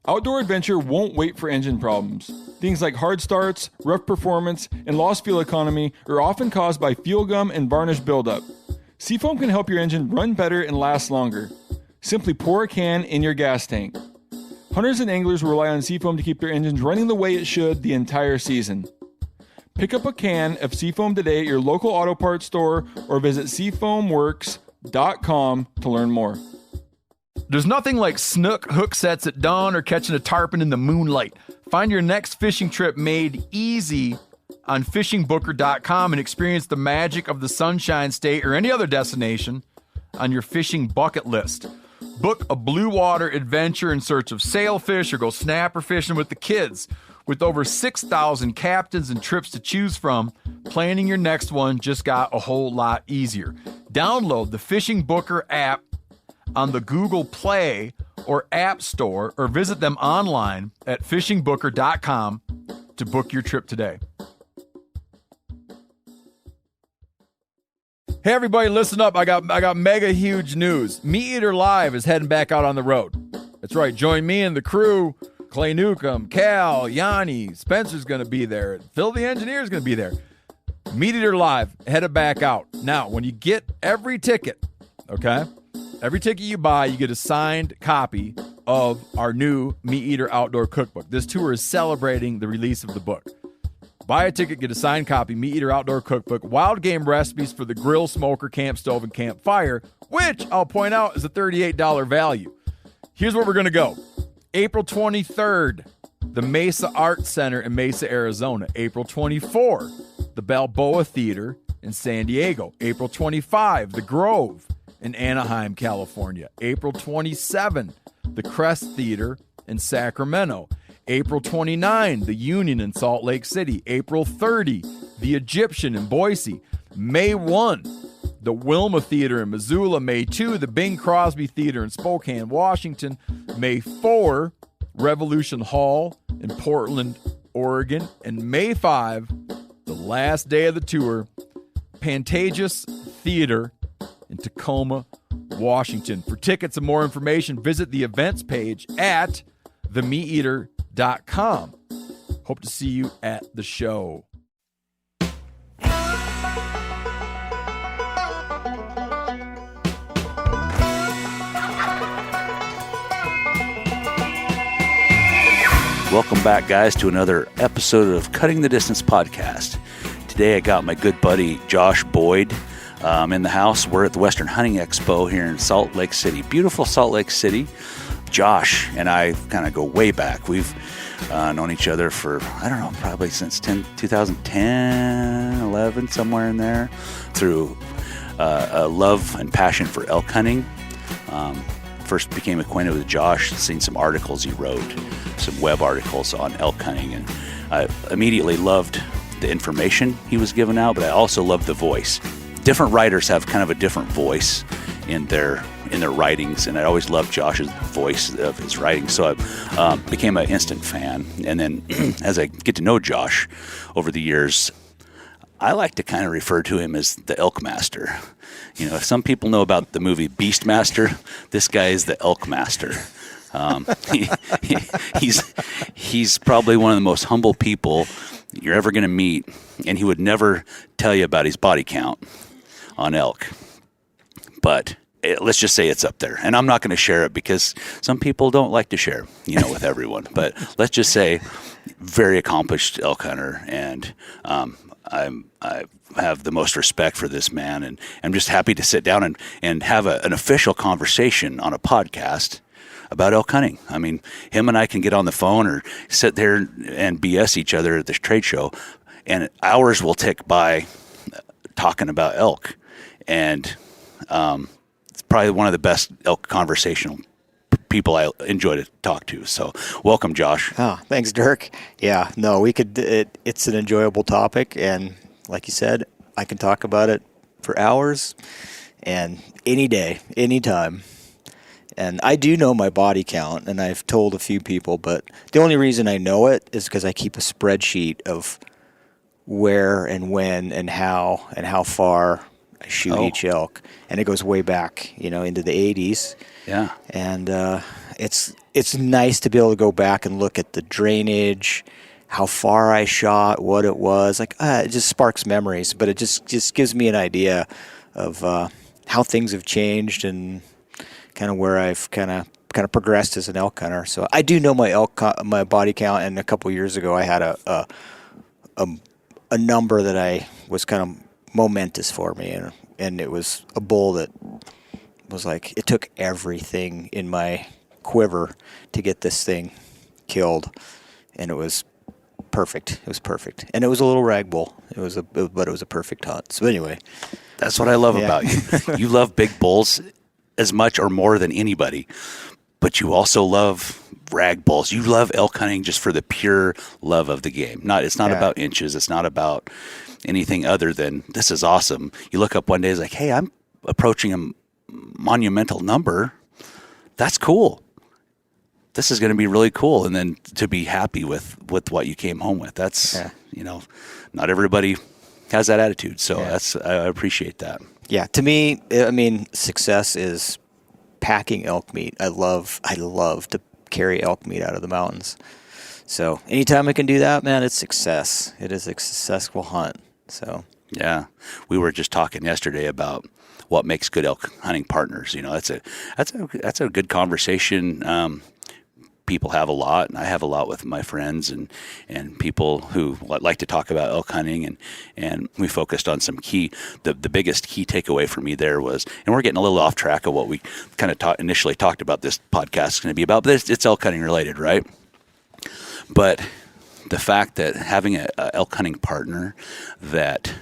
Outdoor adventure won't wait for engine problems. Things like hard starts, rough performance, and lost fuel economy are often caused by fuel gum and varnish buildup. Seafoam can help your engine run better and last longer. Simply pour a can in your gas tank. Hunters and anglers rely on Seafoam to keep their engines running the way it should the entire season. Pick up a can of Seafoam today at your local auto parts store or visit seafoamworks.com to learn more. There's nothing like snook hook sets at dawn or catching a tarpon in the moonlight. Find your next fishing trip made easy on fishingbooker.com and experience the magic of the Sunshine State or any other destination on your fishing bucket list. Book a blue water adventure in search of sailfish or go snapper fishing with the kids. With over 6,000 captains and trips to choose from, planning your next one just got a whole lot easier. Download the Fishing Booker app on the Google Play or App Store or visit them online at fishingbooker.com to book your trip today. Hey everybody, listen up. I got mega huge news. Meat Eater Live is heading back out on the road. That's right. Join me and the crew. Clay Newcomb, Cal, Yanni, Spencer's going to be there. Phil the Engineer's going to be there. Meat Eater Live headed back out. Now, when you get every ticket, okay? Every ticket you buy, you get a signed copy of our new Meat Eater Outdoor Cookbook. This tour is celebrating the release of the book. Buy a ticket, get a signed copy, Meat Eater Outdoor Cookbook, wild game recipes for the grill, smoker, camp stove, and campfire, which I'll point out is a $38 value. Here's where we're going to go. April 23rd, the Mesa Arts Center in Mesa, Arizona. April 24, the Balboa Theater in San Diego. April 25, the Grove in Anaheim, California. April 27, the Crest Theater in Sacramento. April 29, the Union in Salt Lake City. April 30, the Egyptian in Boise. May 1, the Wilma Theater in Missoula. May 2, the Bing Crosby Theater in Spokane, Washington. May 4, Revolution Hall in Portland, Oregon. And May 5, the last day of the tour, Pantages Theater in Tacoma, Washington. For tickets and more information, visit the events page at themeateater.com. Hope to see you at the show. Welcome back, guys, to another episode of Cutting the Distance podcast. Today I got my good buddy Josh Boyd in the house. We're at the Western Hunting Expo here in Salt Lake City. Beautiful Salt Lake City. Josh and I kind of go way back. We've known each other for, I don't know, probably since 2010, 11, somewhere in there, through a love and passion for elk hunting. First became acquainted with Josh, seen some articles he wrote, some web articles on elk hunting, and I immediately loved the information he was giving out, but I also loved the voice. Different writers have kind of a different voice in their writings, and I always loved Josh's voice of his writing, so I became an instant fan. And then as I get to know Josh over the years, I like to kind of refer to him as the ElkMaster. You know, some people know about the movie Beastmaster. This guy is the ElkMaster. He's probably one of the most humble people you're ever going to meet, and he would never tell you about his body count on elk. But let's just say it's up there. And I'm not going to share it because some people don't like to share, with everyone. But let's just say very accomplished elk hunter, and I have the most respect for this man, and I'm just happy to sit down and have an official conversation on a podcast about elk hunting. I mean, him and I can get on the phone or sit there and BS each other at this trade show, and hours will tick by talking about elk. And it's probably one of the best elk conversational people I enjoy to talk to. So welcome, Josh. Oh, thanks, Dirk. Yeah, no, we could. It's an enjoyable topic, and like you said, I can talk about it for hours and any day, anytime. And I do know my body count, and I've told a few people, but the only reason I know it is because I keep a spreadsheet of where and when and how far I shoot each elk. And it goes way back, into the 80s. Yeah. And it's nice to be able to go back and look at the drainage, how far I shot, what it was. Like, it just sparks memories, but it just gives me an idea of how things have changed and kind of where I've kind of progressed as an elk hunter. So I do know my body count, and a couple years ago I had a number that I was kind of momentous for me, and it was a bull that was like, it took everything in my quiver to get this thing killed, and it was perfect. It was perfect, and it was a little rag bull. But it was a perfect hunt. So anyway, that's what I love about you. You love big bulls as much or more than anybody, but you also love rag bulls. You love elk hunting just for the pure love of the game. It's not about inches. It's not about anything other than, this is awesome. You look up one day, it's like, hey, I'm approaching a monumental number. That's cool. This is going to be really cool. And then to be happy with what you came home with. That's, not everybody has that attitude. So I appreciate that. Yeah. To me, I mean, success is packing elk meat. I love to carry elk meat out of the mountains. So anytime I can do that, man, it's success. It is a successful hunt. So yeah, we were just talking yesterday about what makes good elk hunting partners. That's a good conversation. People have a lot, and I have a lot with my friends and people who like to talk about elk hunting, and we focused on some the biggest key takeaway for me there was, and we're getting a little off track of what we kind of initially talked about this podcast is going to be about, but it's elk hunting related, right? But the fact that having a elk hunting partner that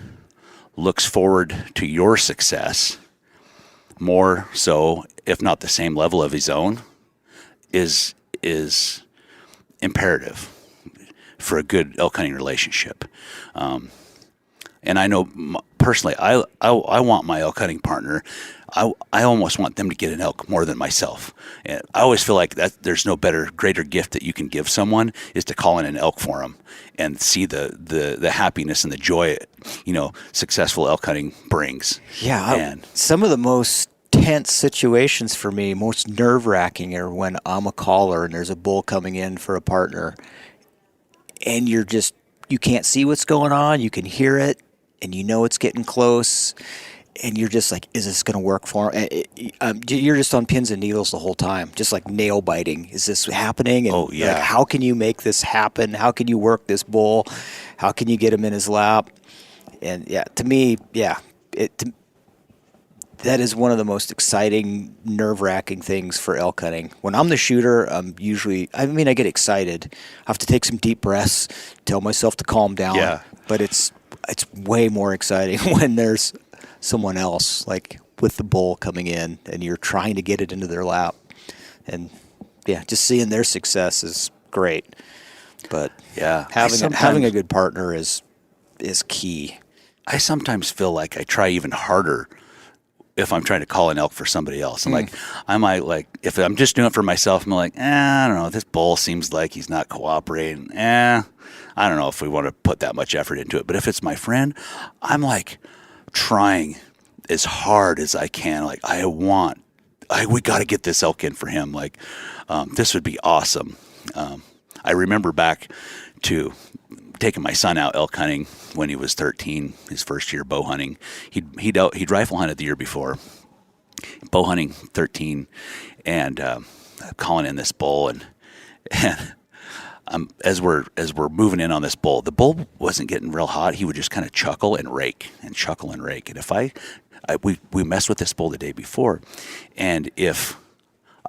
looks forward to your success more so, if not the same level of his own, is imperative for a good elk hunting relationship. And I know personally, I want my elk hunting partner. I almost want them to get an elk more than myself. And I always feel like that there's no greater gift that you can give someone is to call in an elk for them and see the happiness and the joy, successful elk hunting brings. Yeah. And some of the most tense situations for me, most nerve-wracking, are when I'm a caller and there's a bull coming in for a partner, and you can't see what's going on. You can hear it, and it's getting close, and you're just like, is this going to work for him? You're just on pins and needles the whole time, just like nail biting. Is this happening? And like, how can you make this happen? How can you work this bull? How can you get him in his lap? And to me, that is one of the most exciting, nerve-wracking things for elk hunting. When I'm the shooter, I get excited. I have to take some deep breaths, tell myself to calm down. Yeah. But it's way more exciting when there's someone else, like with the bull coming in, and you're trying to get it into their lap. And just seeing their success is great. But having a good partner is key. I sometimes feel like I try even harder if I'm trying to call an elk for somebody else. I might if I'm just doing it for myself, I'm like, I don't know, this bull seems like he's not cooperating. I don't know if we want to put that much effort into it. But if it's my friend, I'm like trying as hard as I can. Like, we got to get this elk in for him. Like, this would be awesome. I remember back to taking my son out elk hunting when he was 13, his first year bow hunting. He'd rifle hunted the year before, bow hunting 13, and calling in this bull, and as we're moving in on this bull, the bull wasn't getting real hot. He would just kind of chuckle and rake. And if we messed with this bull the day before, and if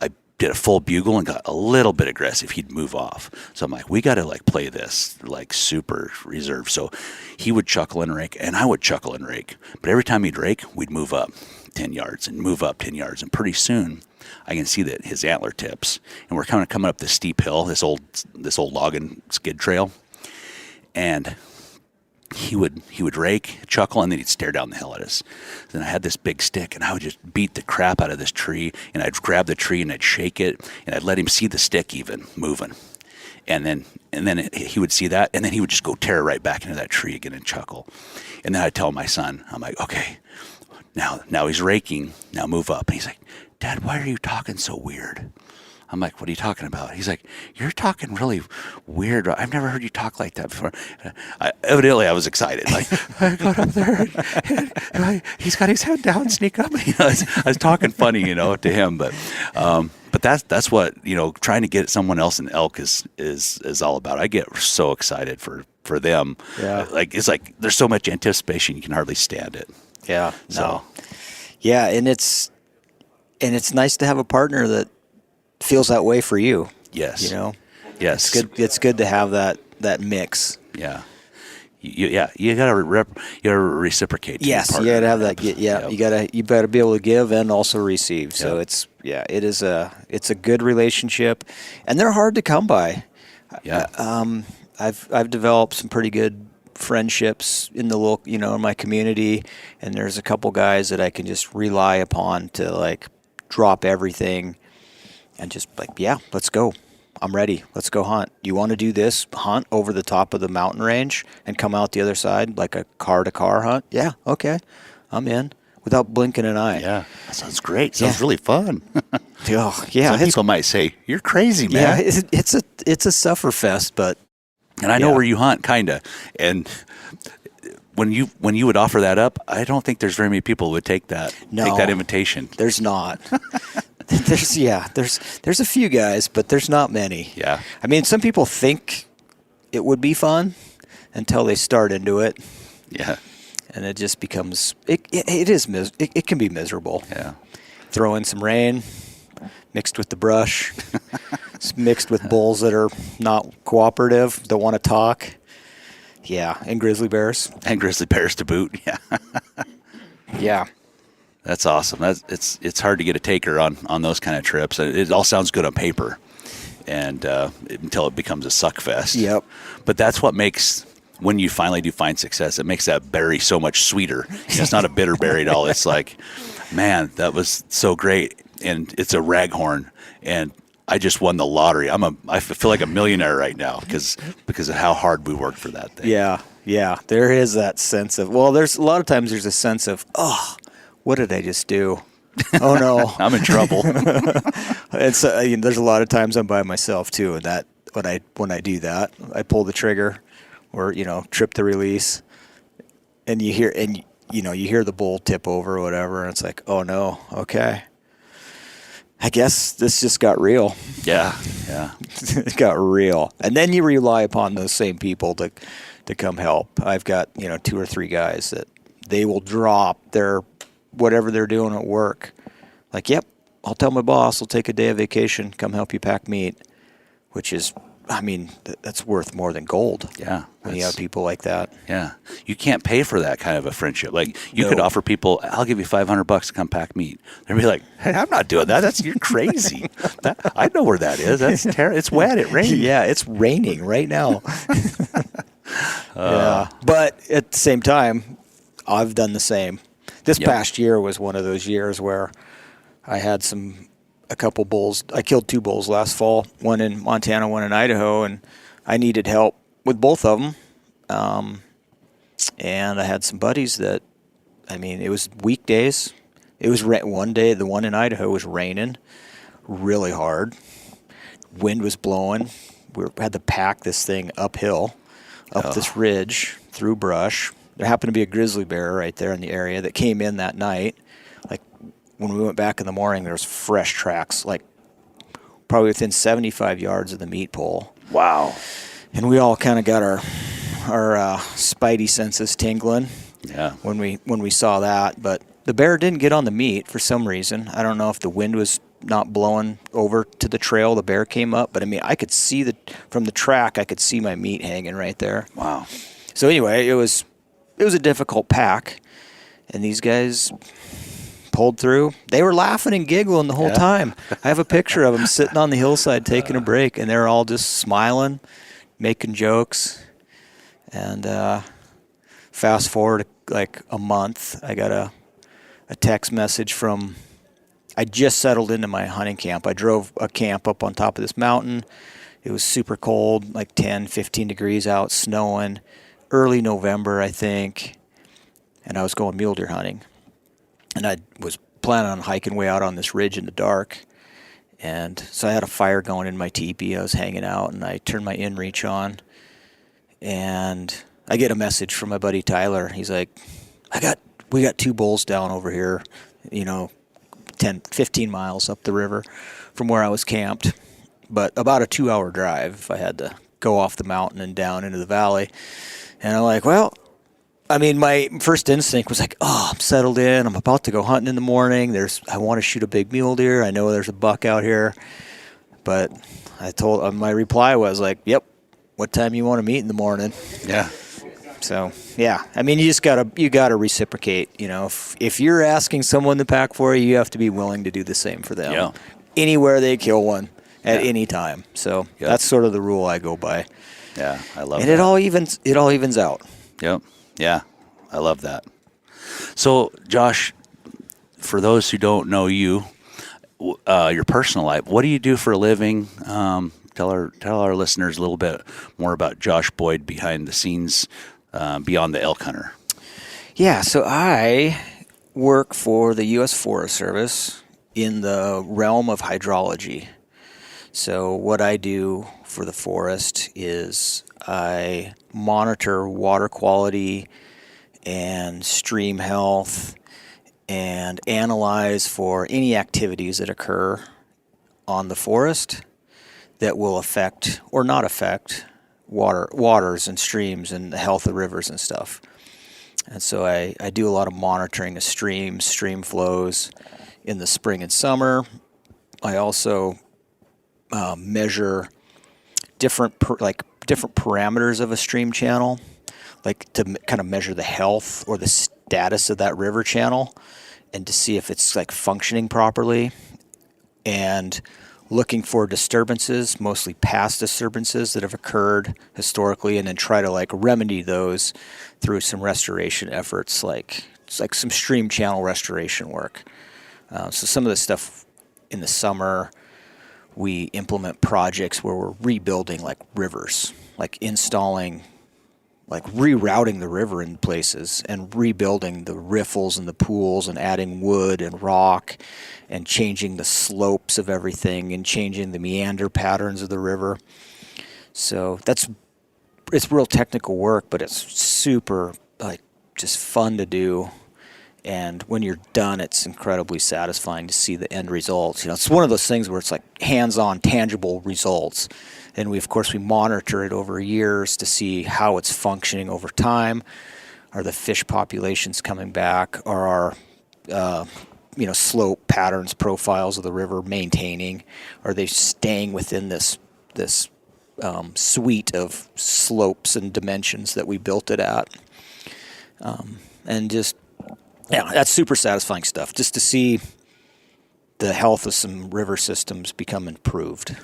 I did a full bugle and got a little bit aggressive, he'd move off. So I'm like, we got to play this super reserved. So he would chuckle and rake, and I would chuckle and rake. But every time he'd rake, we'd move up 10 yards and move up 10 yards. And pretty soon I can see that his antler tips, and we're kind of coming up this steep hill, this old logging skid trail. And he would rake, chuckle, and then he'd stare down the hill at us. Then I had this big stick, and I would just beat the crap out of this tree, and I'd grab the tree and I'd shake it, and I'd let him see the stick even moving. And then he would see that, and then he would just go tear right back into that tree again and chuckle. And then I'd tell my son, I'm like, okay, now he's raking, now move up. And he's like, Dad, why are you talking so weird? I'm like, what are you talking about? He's like, you're talking really weird. I've never heard you talk like that before. Evidently, I was excited. Like, I got up there, and he's got his head down, sneak up. I was talking funny, to him. But that's what, trying to get someone else in elk is all about. I get so excited for them. Yeah. It's like there's so much anticipation, you can hardly stand it. Yeah. So. No. Yeah, and it's nice to have a partner that feels that way for you. Yes. It's Yes. good. It's good to have that mix. Yeah. You gotta reciprocate. To Yes, your you gotta have partner. that. Yeah, Yep. you gotta be able to give and also receive. So Yep. it's a good relationship, and they're hard to come by. Yeah. I've developed some pretty good friendships in the local, in my community, and there's a couple guys that I can just rely upon to like drop everything and just like, yeah, let's go. I'm ready. Let's go hunt. You want to do this hunt over the top of the mountain range and come out the other side like a car-to-car hunt? Yeah, okay. I'm in without blinking an eye. Yeah. That sounds great. Sounds really fun. Oh, yeah. Some people might say, you're crazy, man. Yeah, it's a sufferfest, but And I know where you hunt, kind of. And when you would offer that up, I don't think there's very many people who would take that invitation. There's not. There's a few guys, but there's not many. Yeah. I mean, some people think it would be fun until they start into it. Yeah. And it just becomes it can be miserable. Yeah. Throw in some rain mixed with the brush. It's mixed with bulls that are not cooperative, don't want to talk. Yeah, and grizzly bears. And grizzly bears to boot. Yeah. Yeah. That's awesome. It's hard to get a taker on those kind of trips. It all sounds good on paper, and until it becomes a suck fest. Yep. But that's what makes, when you finally do find success, it makes that berry so much sweeter. It's not a bitter berry at all. It's like, man, that was so great, and it's a raghorn, and I just won the lottery. I feel like a millionaire right now because of how hard we worked for that thing. Yeah. There is that sense of, there's a lot of times there's a sense of, oh, what did I just do? Oh no, I'm in trouble. And so there's a lot of times I'm by myself too, and that when I do that, I pull the trigger or trip the release, and you hear the bull tip over or whatever, and it's like, oh no, okay. I guess this just got real. Yeah. It got real. And then you rely upon those same people to come help. I've got, 2 or 3 guys that they will drop their whatever they're doing at work. Like, yep, I'll tell my boss, I'll take a day of vacation, come help you pack meat, which is, that's worth more than gold. Yeah. When you have people like that. Yeah. You can't pay for that kind of a friendship. Like, you could offer people, I'll give you $500 to come pack meat. They'd be like, hey, I'm not doing that. You're crazy. I know where that is. That's terrible. It's wet. It rains. Yeah, it's raining right now. Yeah. But at the same time, I've done the same. This past year was one of those years where I had a couple bulls. I killed 2 bulls last fall, one in Montana, one in Idaho, and I needed help with both of them. And I had some buddies that, it was weekdays. It was one day, the one in Idaho was raining really hard. Wind was blowing. We had to pack this thing uphill, up this ridge, through brush. There happened to be a grizzly bear right there in the area that came in that night. Like, when we went back in the morning, there was fresh tracks, like probably within 75 yards of the meat pole. Wow. And we all kind of got our spidey senses tingling when we saw that. But the bear didn't get on the meat for some reason. I don't know if the wind was not blowing over to the trail the bear came up, but I could see from the track, I could see my meat hanging right there. Wow. So anyway, it was a difficult pack, and these guys pulled through. They were laughing and giggling the whole time. I have a picture of them sitting on the hillside taking a break, and they're all just smiling, making jokes. And fast forward like a month, I got a text message from, I just settled into my hunting camp. I drove a camp up on top of this mountain. It was super cold, like 10, 15 degrees out, snowing. Early November, I think, and I was going mule deer hunting. And I was planning on hiking way out on this ridge in the dark. And so I had a fire going in my teepee. I was hanging out, and I turned my inReach on, and I get a message from my buddy Tyler. He's like, we got 2 bulls down over here, 10, 15 miles up the river from where I was camped, but about a 2-hour drive if I had to go off the mountain and down into the valley. And I'm like, well, I mean, my first instinct was like, oh, I'm settled in. I'm about to go hunting in the morning. I want to shoot a big mule deer. I know there's a buck out here. But my reply was like, yep, what time you want to meet in the morning? Yeah. So, yeah, I mean, you gotta reciprocate. If you're asking someone to pack for you, you have to be willing to do the same for them. Yeah. Anywhere they kill one at any time. So that's sort of the rule I go by. Yeah, I love and that. And it all evens out. Yep. Yeah, I love that. So, Josh, for those who don't know you, your personal life, what do you do for a living? Tell our listeners a little bit more about Josh Boyd behind the scenes, beyond the elk hunter. Yeah, so I work for the U.S. Forest Service in the realm of hydrology. So what I do for the forest is I monitor water quality and stream health and analyze for any activities that occur on the forest that will affect or not affect waters and streams and the health of rivers and stuff. And so I do a lot of monitoring of stream flows in the spring and summer. I also measure different parameters of a stream channel, like to kind of measure the health or the status of that river channel and to see if it's like functioning properly, and looking for disturbances, mostly past disturbances that have occurred historically, and then try to like remedy those through some restoration efforts, like some stream channel restoration work. So some of the stuff in the summer, we implement projects where we're rebuilding like rivers, like installing, like rerouting the river in places and rebuilding the riffles and the pools and adding wood and rock and changing the slopes of everything and changing the meander patterns of the river. So it's real technical work, but it's super like just fun to do. And when you're done, it's incredibly satisfying to see the end results. It's one of those things where it's like hands-on, tangible results. And we monitor it over years to see how it's functioning over time. Are the fish populations coming back? Are our slope patterns, profiles of the river maintaining? Are they staying within this suite of slopes and dimensions that we built it at? That's super satisfying stuff, just to see the health of some river systems become improved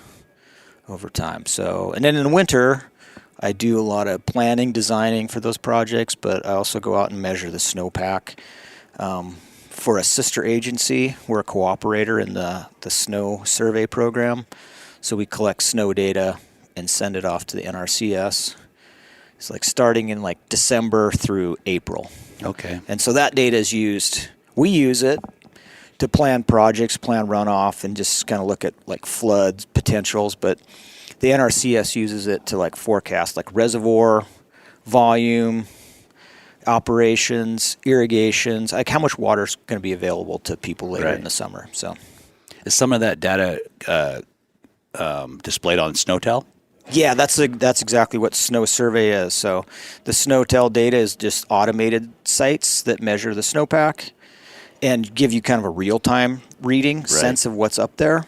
over time. So, and then in the winter, I do a lot of planning, designing for those projects, but I also go out and measure the snowpack. For a sister agency, we're a cooperator in the snow survey program. So we collect snow data and send it off to the NRCS. It's like starting in like December through April. Okay. And so that data is used. We use it to plan projects, plan runoff, and just kind of look at like floods potentials. But the NRCS uses it to like forecast like reservoir volume, operations, irrigations, like how much water is going to be available to people later in the summer. So, is some of that data displayed on SnowTel? Yeah, that's exactly what Snow Survey is. So the SnowTel data is just automated sites that measure the snowpack and give you kind of a real-time reading sense of what's up there.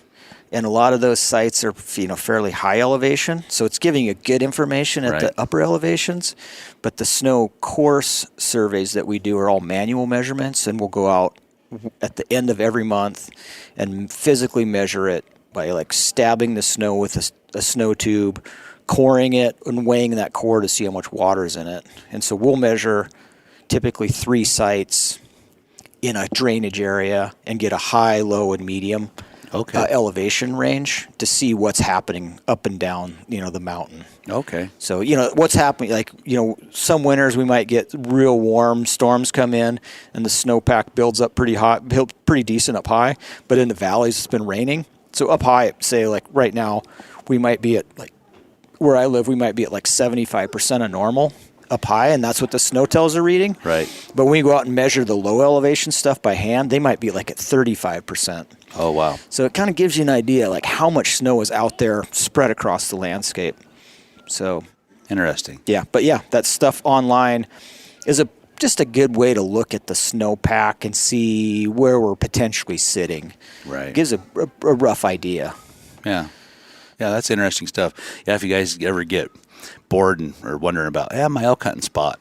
And a lot of those sites are fairly high elevation, so it's giving you good information at the upper elevations. But the snow course surveys that we do are all manual measurements, and we'll go out at the end of every month and physically measure it by like stabbing the snow with a snow tube, coring it, and weighing that core to see how much water is in it. And so we'll measure typically 3 sites in a drainage area and get a high, low, and medium elevation range to see what's happening up and down, the mountain. Okay. So, what's happening, like, some winters we might get real warm storms come in and the snowpack builds up pretty decent up high, but in the valleys it's been raining. So up high, say like right now, we might be at like where I live, we might be at like 75% of normal up high, and that's what the snow tells are reading. Right. But when you go out and measure the low elevation stuff by hand, they might be like at 35%. Oh, wow. So it kind of gives you an idea like how much snow is out there spread across the landscape. So Interesting. yeah, but yeah, that stuff online is just a good way to look at the snowpack and see where we're potentially sitting. Right. It gives a rough idea. Yeah. Yeah, that's interesting stuff. Yeah, if you guys ever get bored or wondering about, my elk hunting spot,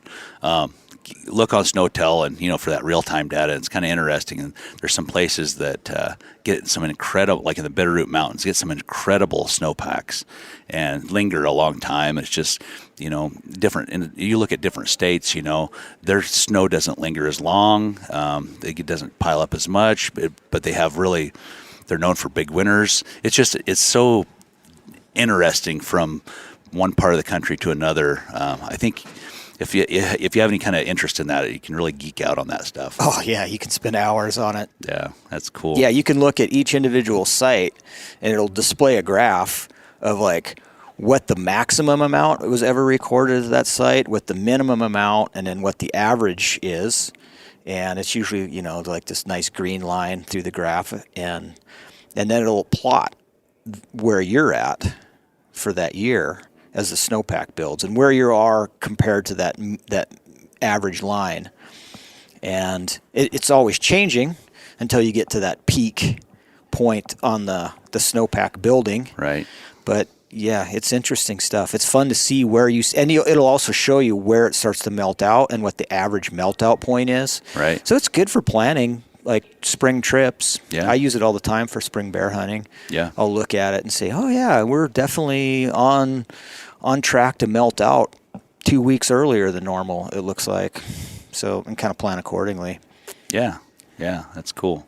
look on SnowTel and, for that real-time data. It's kind of interesting. And there's some places that get some incredible, like in the Bitterroot Mountains, get some incredible snowpacks and linger a long time. It's just, different. And you look at different states, their snow doesn't linger as long. It doesn't pile up as much, but they have really, they're known for big winters. It's so interesting from one part of the country to another. I think if you have any kind of interest in that, you can really geek out on that stuff. Oh yeah, you can spend hours on it. Yeah, that's cool. Yeah, you can look at each individual site and it'll display a graph of like what the maximum amount was ever recorded at that site, what the minimum amount, and then what the average is. And it's usually, like this nice green line through the graph, and then it'll plot where you're at for that year as the snowpack builds and where you are compared to that average line. And it's always changing until you get to that peak point on the snowpack building. Right. But yeah, it's interesting stuff. It's fun to see where it'll also show you where it starts to melt out and what the average melt out point is. Right. So it's good for planning like spring trips. Yeah. I use it all the time for spring bear hunting. Yeah. I'll look at it and say, oh yeah, we're definitely on track to melt out 2 weeks earlier than normal, it looks like. So, and kind of plan accordingly. Yeah. Yeah, that's cool.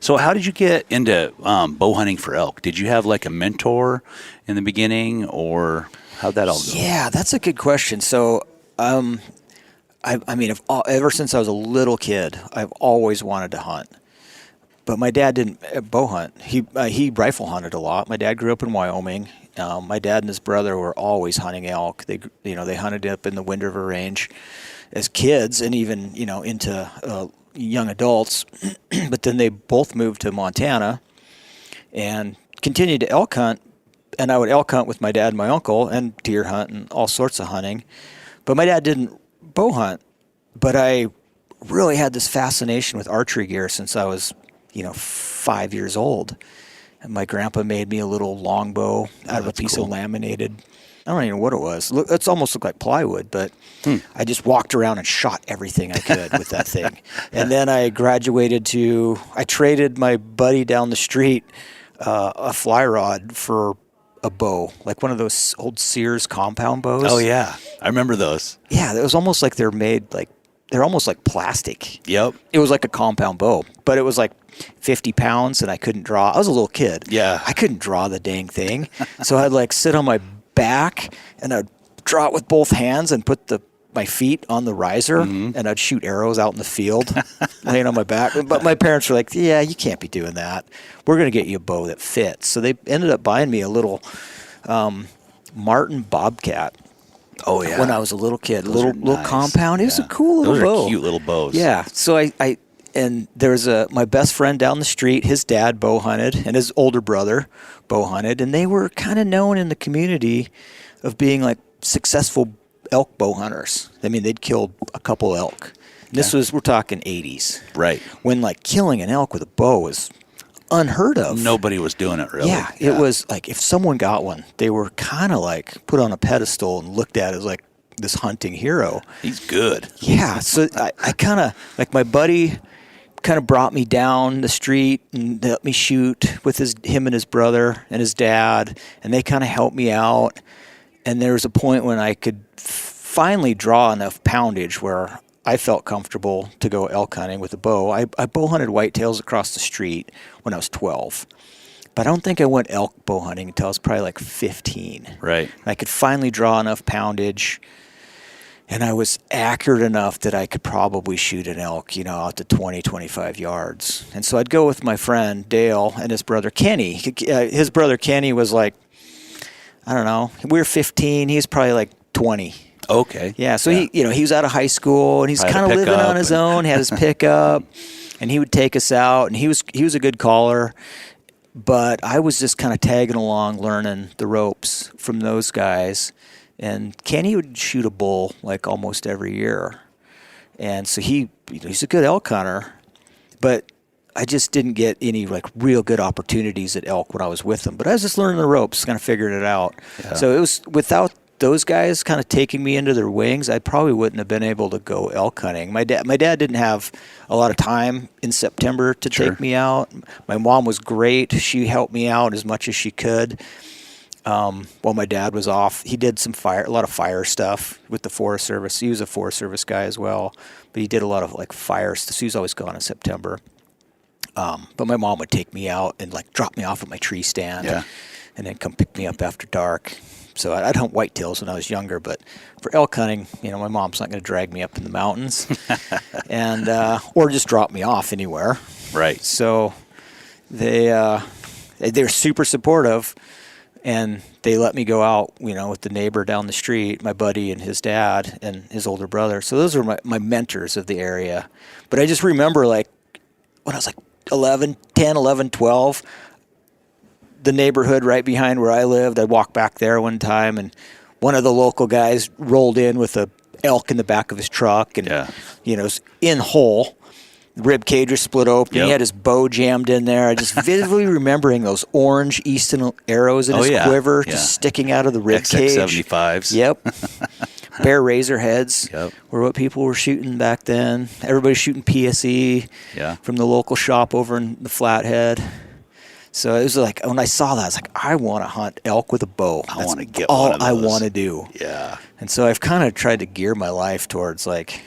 So how did you get into bow hunting for elk? Did you have like a mentor in the beginning, or how'd that all go? Yeah, that's a good question. So, ever since I was a little kid, I've always wanted to hunt. But my dad didn't bow hunt. He rifle hunted a lot. My dad grew up in Wyoming. My dad and his brother were always hunting elk. They hunted up in the Wind River Range as kids, and even into young adults. But then they both moved to Montana and continued to elk hunt. And I would elk hunt with my dad and my uncle, and deer hunt and all sorts of hunting. But my dad didn't bow hunt. But I really had this fascination with archery gear since I was 5 years old. And my grandpa made me a little longbow out of a piece of laminated, I don't even know what it was. It's almost looked like plywood, but I just walked around and shot everything I could with that thing. And then I I traded my buddy down the street a fly rod for a bow, like one of those old Sears compound bows. Oh yeah, I remember those. Yeah, it was almost like they're almost like plastic. Yep. It was like a compound bow, but it was like 50 pounds, and I couldn't draw. I was a little kid. Yeah. I couldn't draw the dang thing. So I'd like sit on my back, and I'd draw it with both hands and put my feet on the riser, and I'd shoot arrows out in the field, laying on my back. But my parents were like, yeah, you can't be doing that. We're going to get you a bow that fits. So they ended up buying me a little Martin Bobcat. Oh yeah. When I was a little kid, Those are little nice. compound. It was a cool little Those bow. are cute little bows. Yeah. So and there's my best friend down the street. His dad bow hunted, and his older brother bow hunted, and they were kind of known in the community of being like successful elk bow hunters. I mean, they'd killed a couple elk. We're talking 80s. Right. When like killing an elk with a bow was unheard of. Nobody was doing it really. Yeah, it was like if someone got one, they were kind of like put on a pedestal and looked at as like this hunting hero. He's good. Yeah, so I kind of, like my buddy kind of brought me down the street and let me shoot with him and his brother and his dad, and they kind of helped me out. And there was a point when I could finally draw enough poundage where I felt comfortable to go elk hunting with a bow. I bow hunted whitetails across the street when I was 12. But I don't think I went elk bow hunting until I was probably like 15. Right. I could finally draw enough poundage. And I was accurate enough that I could probably shoot an elk, out to 20, 25 yards. And so I'd go with my friend Dale and his brother Kenny. His brother Kenny was like, I don't know, we were 15. He was probably like 20. Okay. Yeah, so he was out of high school and he's kind of living on his own, had his pickup, and he would take us out, and he was a good caller. But I was just kind of tagging along, learning the ropes from those guys. And Kenny would shoot a bull like almost every year. And so he's a good elk hunter, but I just didn't get any like real good opportunities at elk when I was with him. But I was just learning the ropes, kind of figuring it out. Yeah. So it was without those guys kind of taking me into their wings, I probably wouldn't have been able to go elk hunting. My dad didn't have a lot of time in September to take me out. My mom was great. She helped me out as much as she could. While my dad was off, he did a lot of fire stuff with the Forest Service. He was a Forest Service guy as well, but he did a lot of like fire stuff. So he was always gone in September. But my mom would take me out and like drop me off at my tree stand, and then come pick me up after dark. So I'd hunt whitetails when I was younger, but for elk hunting, my mom's not going to drag me up in the mountains, and or just drop me off anywhere. Right. So they're super supportive. And they let me go out, with the neighbor down the street, my buddy and his dad and his older brother. So those were my mentors of the area. But I just remember, like, when I was like 10, 11, 12, the neighborhood right behind where I lived, I walked back there one time, and one of the local guys rolled in with a elk in the back of his truck, and, it was in whole. The rib cage was split open. Yep. He had his bow jammed in there. I just vividly remembering those orange Easton arrows in his quiver just sticking out of the rib cage. XX75s. Yep. Bear razor heads were what people were shooting back then. Everybody's shooting PSE from the local shop over in the Flathead. So it was like, when I saw that, I was like, I want to hunt elk with a bow. I want to get all one of those. I want to do. Yeah. And so I've kind of tried to gear my life towards like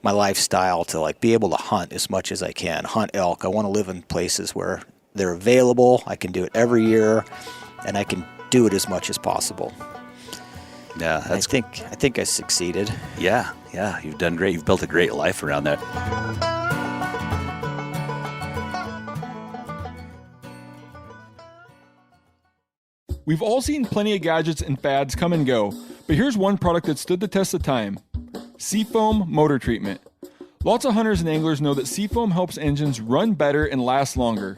my lifestyle to like be able to hunt as much as I can. Hunt elk. I want to live in places where they're available. I can do it every year, and I can do it as much as possible. Yeah, I think I succeeded. Yeah, you've done great. You've built a great life around that. We've all seen plenty of gadgets and fads come and go, but here's one product that stood the test of time. Seafoam motor treatment. Lots of hunters and anglers know that seafoam helps engines run better and last longer.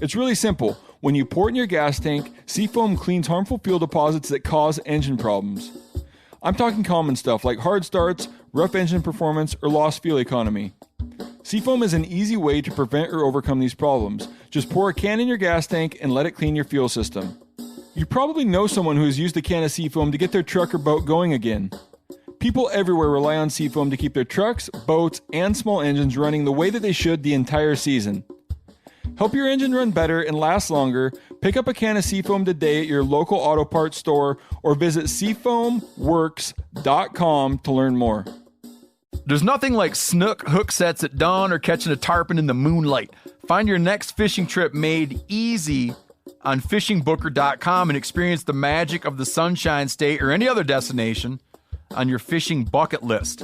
It's really simple. When you pour it in your gas tank, seafoam cleans harmful fuel deposits that cause engine problems. I'm talking common stuff like hard starts, rough engine performance, or lost fuel economy. Seafoam is an easy way to prevent or overcome these problems. Just pour a can in your gas tank and let it clean your fuel system. You probably know someone who has used a can of seafoam to get their truck or boat going again. People everywhere rely on seafoam to keep their trucks, boats, and small engines running the way that they should the entire season. Help your engine run better and last longer. Pick up a can of seafoam today at your local auto parts store or visit seafoamworks.com to learn more. There's nothing like snook hook sets at dawn or catching a tarpon in the moonlight. Find your next fishing trip made easy on fishingbooker.com and experience the magic of the Sunshine State or any other destination on your fishing bucket list.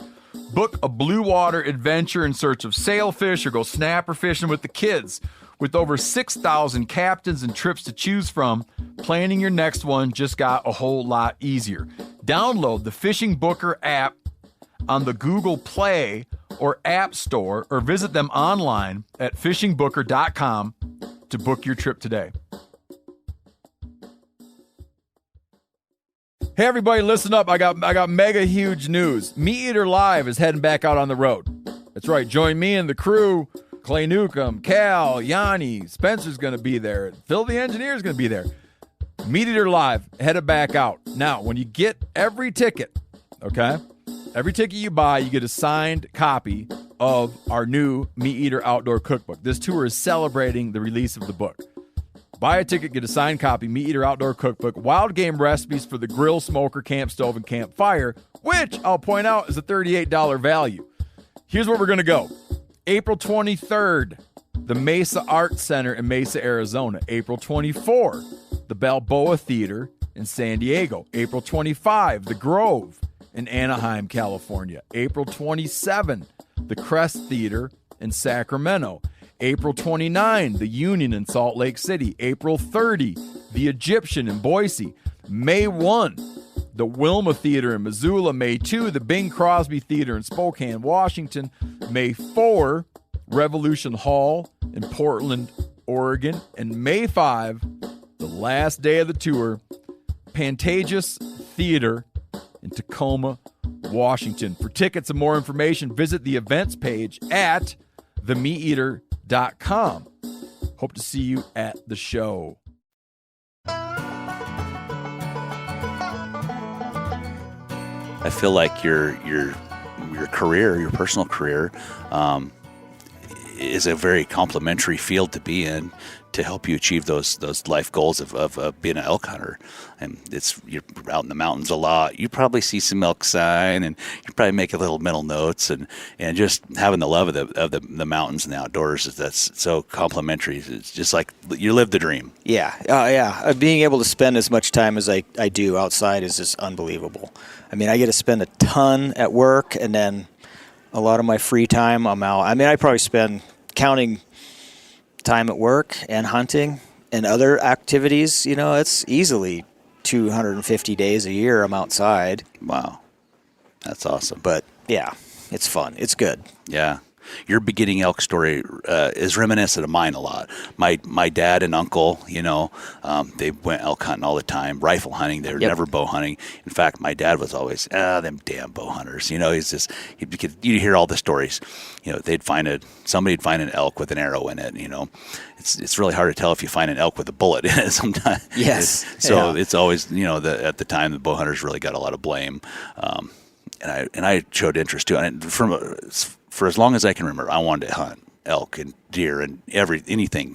Book a blue water adventure in search of sailfish or go snapper fishing with the kids. With over 6,000 captains and trips to choose from, planning your next one just got a whole lot easier. Download the Fishing Booker app on the Google Play or App Store or visit them online at fishingbooker.com to book your trip today. Hey everybody, listen up. I got mega huge news. Meat Eater Live is heading back out on the road. That's right. Join me and the crew. Clay Newcomb, Cal, Yanni, Spencer's going to be there. Phil the engineer's going to be there. Meat Eater Live headed back out. Now, when you get every ticket, okay? Every ticket you buy, you get a signed copy of our new Meat Eater Outdoor Cookbook. This tour is celebrating the release of the book. Buy a ticket, get a signed copy, Meat Eater Outdoor Cookbook, wild game recipes for the grill, smoker, camp stove, and campfire, which I'll point out is a $38 value. Here's where we're going to go. April 23rd, the Mesa Arts Center in Mesa, Arizona. April 24th, the Balboa Theater in San Diego. April 25, the Grove in Anaheim, California. April 27, the Crest Theater in Sacramento. April 29, the Union in Salt Lake City. April 30, the Egyptian in Boise. May 1, the Wilma Theater in Missoula. May 2, the Bing Crosby Theater in Spokane, Washington. May 4, Revolution Hall in Portland, Oregon. And May 5, the last day of the tour, Pantages Theater in Tacoma, Washington. For tickets and more information, visit the events page at themeateater.com. Hope to see you at the show. I feel like your career, your personal career, is a very complimentary field to be in to help you achieve those life goals of being an elk hunter. And you're out in the mountains a lot. You probably see some elk sign, and you probably make a little mental notes, and just having the love of the mountains and the outdoors that's so complimentary. It's just like you live the dream. Yeah. Being able to spend as much time as I do outside is just unbelievable. I mean, I get to spend a ton at work, and then a lot of my free time I'm out. I mean, I probably spend, counting time at work and hunting and other activities, it's easily 250 days a year I'm outside. Wow. That's awesome. But yeah, it's fun. It's good. Yeah. Your beginning elk story is reminiscent of mine a lot. My dad and uncle, they went elk hunting all the time, rifle hunting. They were never bow hunting. In fact, my dad was always, them damn bow hunters. He's just, you hear all the stories. Somebody'd find an elk with an arrow in it. It's really hard to tell if you find an elk with a bullet in it sometimes. Yes. It's always, at the time the bow hunters really got a lot of blame. And I showed interest too. And for as long as I can remember, I wanted to hunt elk and deer and anything,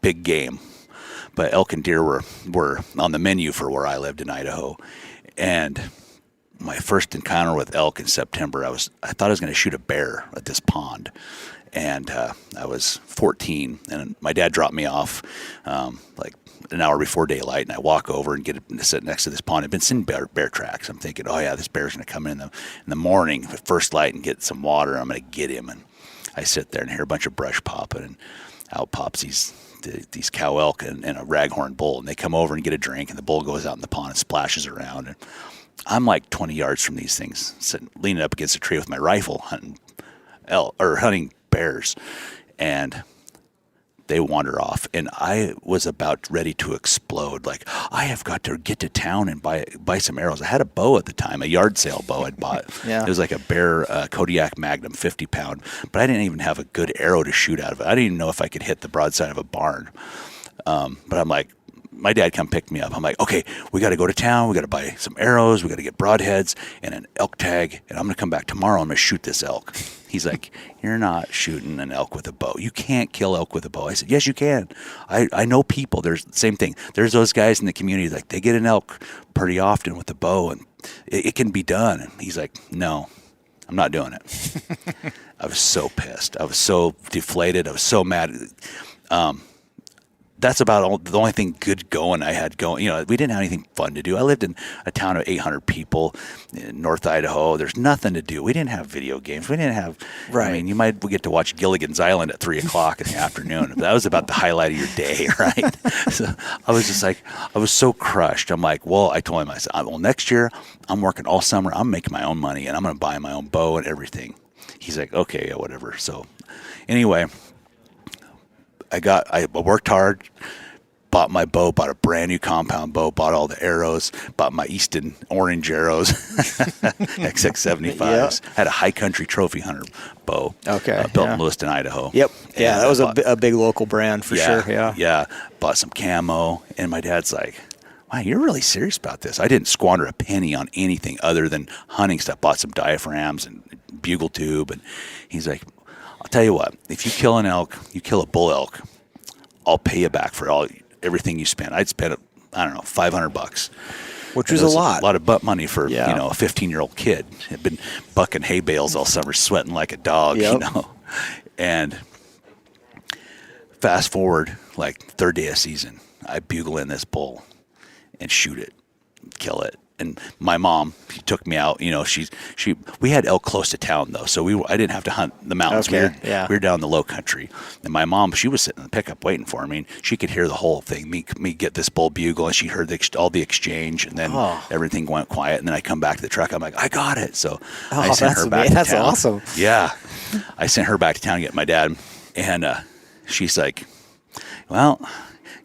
big game. But elk and deer were on the menu for where I lived in Idaho. And my first encounter with elk in September, I thought I was going to shoot a bear at this pond. And I was 14, and my dad dropped me off like an hour before daylight, and I walk over and sit next to this pond. I've been seeing bear tracks. I'm thinking, oh yeah, this bear's going to come in the morning at first light and get some water. I'm going to get him. And I sit there and hear a bunch of brush popping, and out pops these cow elk and a raghorn bull, and they come over and get a drink, and the bull goes out in the pond and splashes around. And I'm like 20 yards from these things, sitting, leaning up against a tree with my rifle, hunting bears, and they wander off, and I was about ready to explode. Like, I have got to get to town and buy some arrows. I had a bow at the time, a yard sale bow I'd bought. Yeah. It was like a Bear Kodiak Magnum 50-pound, but I didn't even have a good arrow to shoot out of it. I didn't even know if I could hit the broadside of a barn. But I'm like, my dad come pick me up. I'm like, okay, we got to go to town. We got to buy some arrows. We got to get broadheads and an elk tag, and I'm going to come back tomorrow. I'm going to shoot this elk. He's like, you're not shooting an elk with a bow. You can't kill elk with a bow. I said, yes, you can. I know people. There's the same thing. There's those guys in the community, like, they get an elk pretty often with a bow, and it can be done. And he's like, no, I'm not doing it. I was so pissed. I was so deflated. I was so mad. That's about the only thing good going I had going. We didn't have anything fun to do. I lived in a town of 800 people in North Idaho. There's nothing to do. We didn't have video games. We didn't have, right. I mean, we get to watch Gilligan's Island at 3 o'clock in the afternoon. That was about the highlight of your day, right? So I was just like, I was so crushed. I'm like, well, I told him, I said, well, next year I'm working all summer. I'm making my own money, and I'm going to buy my own bow and everything. He's like, okay, yeah, whatever. So anyway, I worked hard, bought my bow, bought a brand new compound bow, bought all the arrows, bought my Easton orange arrows, XX75s, had a high country trophy hunter bow, built in Lewiston, Idaho. Yep. Yeah, that was a big local brand for sure. Yeah. Bought some camo, and my dad's like, wow, you're really serious about this. I didn't squander a penny on anything other than hunting stuff. Bought some diaphragms and bugle tube, and he's like, I'll tell you what, if you kill an elk, you kill a bull elk, I'll pay you back for everything you spent. I'd spent, I don't know, $500. Which was a lot. A lot of butt money for, a 15-year-old kid. Had been bucking hay bales all summer, sweating like a dog, And fast forward, like third day of season, I bugle in this bull and shoot it, kill it. and my mom, she took me out. We had elk close to town though, so I didn't have to hunt the mountains. Okay, We were down the low country, and my mom, she was sitting in the pickup waiting for me. She could hear the whole thing. Me get this bull bugle, and she heard all the exchange, and then everything went quiet. And then I come back to the truck. I'm like, I got it. So I sent her back to town. That's awesome. Yeah, I sent her back to town to get my dad, and she's like, well,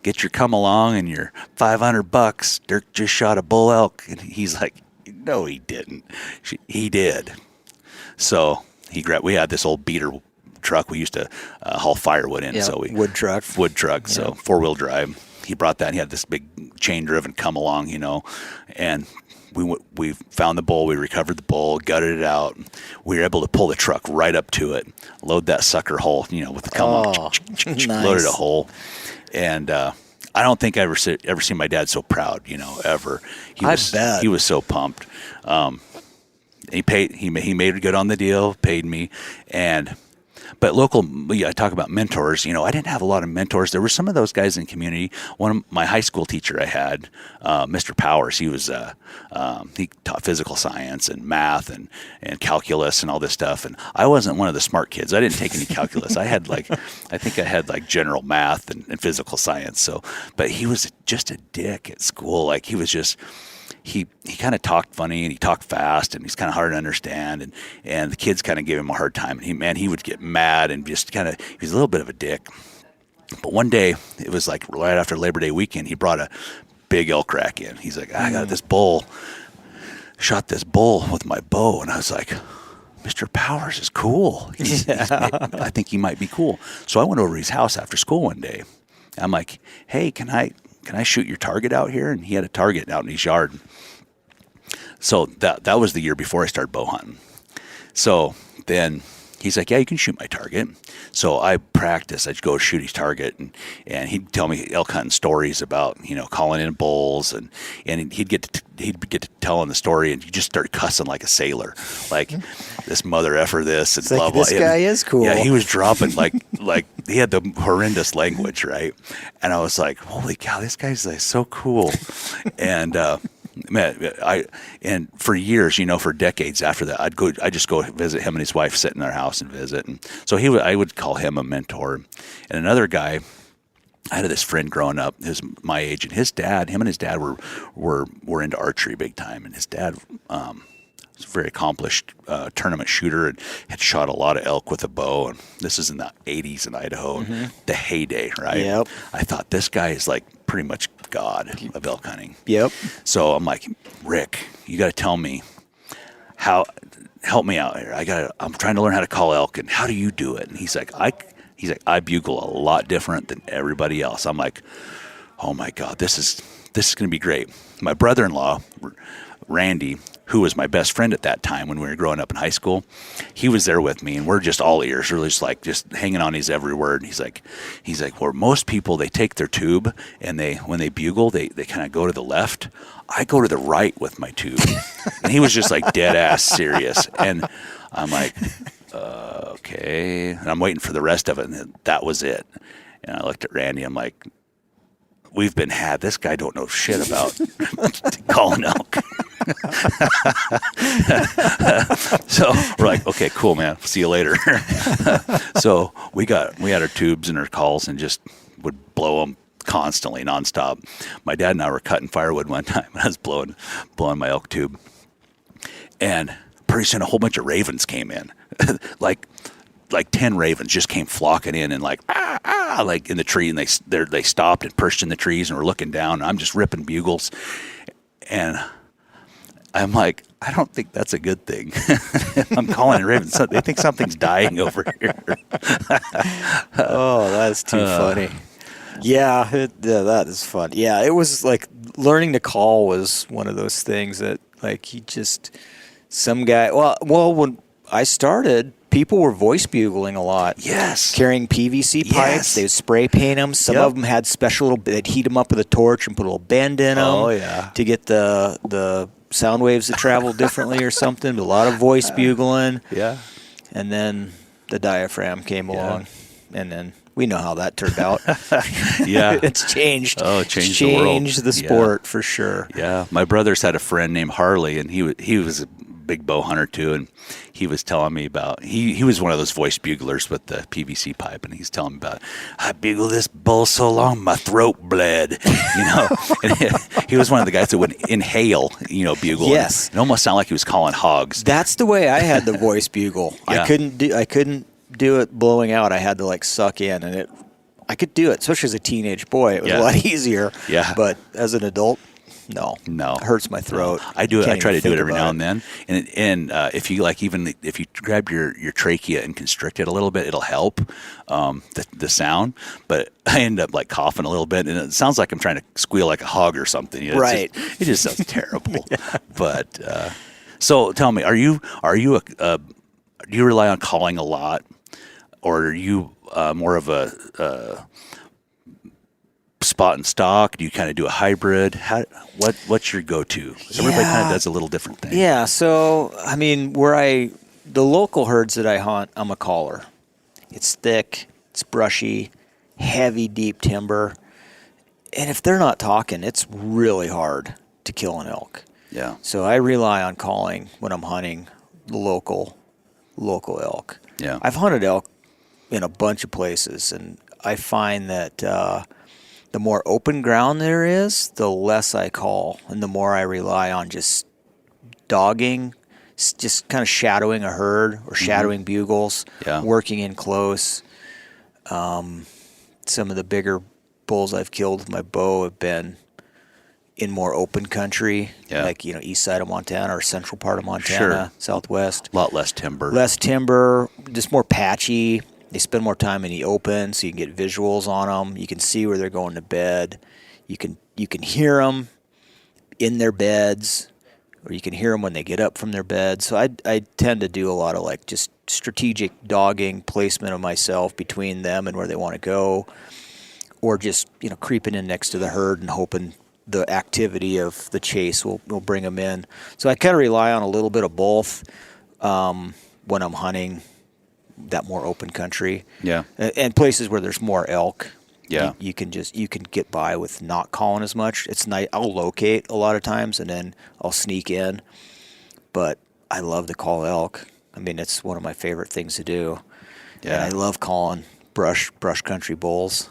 get your come along and your $500. Dirk just shot a bull elk. And he's like, no, he didn't. He did. So we had this old beater truck we used to haul firewood in. Yeah, So wood truck. So 4-wheel drive. He brought that and he had this big chain driven come along, and we found the bull, we recovered the bull, gutted it out. We were able to pull the truck right up to it, load that sucker whole, with the come on, nice. loaded a hole. And I don't think I ever seen my dad so proud, ever. I bet. He was so pumped. He made good on the deal, paid me, but I talk about mentors. I didn't have a lot of mentors. There were some of those guys in the community. One of my high school teacher I had, Mr. Powers, he taught physical science and math and calculus and all this stuff. And I wasn't one of the smart kids. I didn't take any calculus. I think I had general math and physical science. So, but he was just a dick at school. Like he was just, he kind of talked funny and he talked fast and he's kind of hard to understand and the kids kind of gave him a hard time and he would get mad and just he was a little bit of a dick. But one day it was like right after Labor Day weekend, he brought a big elk rack in. He's like, I got this bull, shot this bull with my bow. And I was like, Mr. Powers is cool. I think he might be cool. So I went over to his house after school one day. I'm like, hey, can I shoot your target out here? And he had a target out in his yard. So that was the year before I started bow hunting. So then he's like, yeah, you can shoot my target. So I practiced. I'd go shoot his target, and he'd tell me elk hunting stories about, calling in bulls, and he'd get to telling the story, and he just started cussing like a sailor, like this mother effer this and It's blah like, blah. this guy is cool. Yeah, he was dropping like he had the horrendous language, right? And I was like, holy cow, this guy's like so cool, and. Man, and for years, for decades after that, I'd just go visit him and his wife, sit in their house and visit. And so I would call him a mentor. And another guy, I had this friend growing up, who's my age, and him and his dad were into archery big time. And his dad was a very accomplished tournament shooter and had shot a lot of elk with a bow. And this is in the 80s in Idaho, the heyday, right? Yep. I thought this guy is like pretty much God of elk hunting. Yep. So I'm like, Rick, you got to tell me help me out here. I'm trying to learn how to call elk, and how do you do it? And he's like, I bugle a lot different than everybody else. I'm like, oh my God, this is going to be great. My brother-in-law, Randy, who was my best friend at that time when we were growing up in high school, he was there with me, and we're just all ears, really just hanging on his every word. And he's like, well, most people, they take their tube and when they bugle, they kind of go to the left. I go to the right with my tube. And he was just like dead ass serious. And I'm like, okay. And I'm waiting for the rest of it. And that was it. And I looked at Randy. I'm like, we've been had. This guy don't know shit about calling elk. So we're like, okay, cool, man. See you later. So we had our tubes and our calls and just would blow them constantly, nonstop. My dad and I were cutting firewood one time, and I was blowing my elk tube, and pretty soon a whole bunch of ravens came in, like 10 ravens just came flocking in and like in the tree, and they stopped and perched in the trees and were looking down. And I'm just ripping bugles, and I'm like, I don't think that's a good thing. I'm calling it ravens. They think something's dying over here. Oh, that's too funny. Yeah, that is fun. Yeah, it was like learning to call was one of those things that like some guy. Well, when I started, people were voice bugling a lot. Yes. Carrying PVC pipes. Yes. They would spray paint them. Some of them had special they'd heat them up with a torch and put a little bend in them. Oh, yeah. To get the sound waves to travel differently or something. A lot of voice bugling. Yeah. And then the diaphragm came along. And then We know how that turned out. Yeah. It's changed. Oh, it changed the world. Changed the sport for sure. Yeah. My brother's had a friend named Harley, and he was a big bow hunter too, and he was telling me about he was one of those voice buglers with the PVC pipe, and he's telling me about, I bugle this bull so long my throat bled, And he was one of the guys that would inhale, bugle. Yes. It almost sounded like he was calling hogs. That's the way I had the voice bugle. Yeah. I couldn't do it blowing out. I had to like suck in, and I could do it, especially as a teenage boy. It was a lot easier. Yeah. But as an adult, no, it hurts my throat. I do it. I Can't try to even do it think every about now and then. And if you even if you grab your trachea and constrict it a little bit, it'll help the sound. But I end up like coughing a little bit, and it sounds like I'm trying to squeal like a hog or something. Right. It just sounds terrible. But so tell me, do you rely on calling a lot, or are you more of a spot and stock? Do you kind of do a hybrid? What's your go-to? Everybody kind of does a little different thing. Yeah. So I mean, the local herds that I hunt, I'm a caller. It's thick, it's brushy, heavy, deep timber, and if they're not talking, it's really hard to kill an elk. Yeah. So I rely on calling when I'm hunting the local elk. Yeah. I've hunted elk in a bunch of places, and I find that the more open ground there is, the less I call, and the more I rely on just dogging, just kind of shadowing a herd or shadowing bugles, working in close. Some of the bigger bulls I've killed with my bow have been in more open country, like east side of Montana or central part of Montana, southwest. A lot less timber. Less timber, just more patchy. They spend more time in the open, so you can get visuals on them. You can see where they're going to bed. You can hear them in their beds, or you can hear them when they get up from their beds. So I tend to do a lot of like just strategic dogging, placement of myself between them and where they want to go, or just creeping in next to the herd and hoping the activity of the chase will bring them in. So I kind of rely on a little bit of both when I'm hunting that more open country, and places where there's more elk. You can get by with not calling as much. It's nice. I'll locate a lot of times, and then I'll sneak in. But I love to call elk. I mean, it's one of my favorite things to do. And I love calling brush country bulls,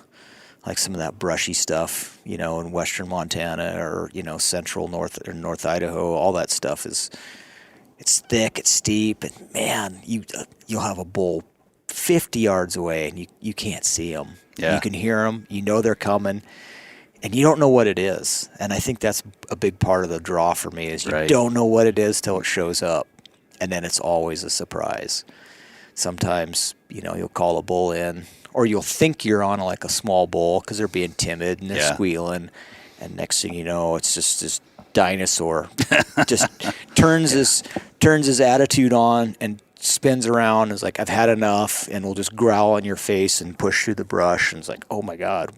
like some of that brushy stuff, in western Montana or central North Idaho. All that stuff it's thick, it's steep, and man, you'll have a bull 50 yards away, and you can't see them. Yeah. You can hear them, they're coming, and you don't know what it is. And I think that's a big part of the draw for me is you don't know what it is till it shows up, and then it's always a surprise. Sometimes, you'll call a bull in, or you'll think you're on like a small bull because they're being timid and they're squealing, and next thing you know, it's just this dinosaur just turns his attitude on and spins around and is like, I've had enough, and will just growl on your face and push through the brush, and it's like, oh my God,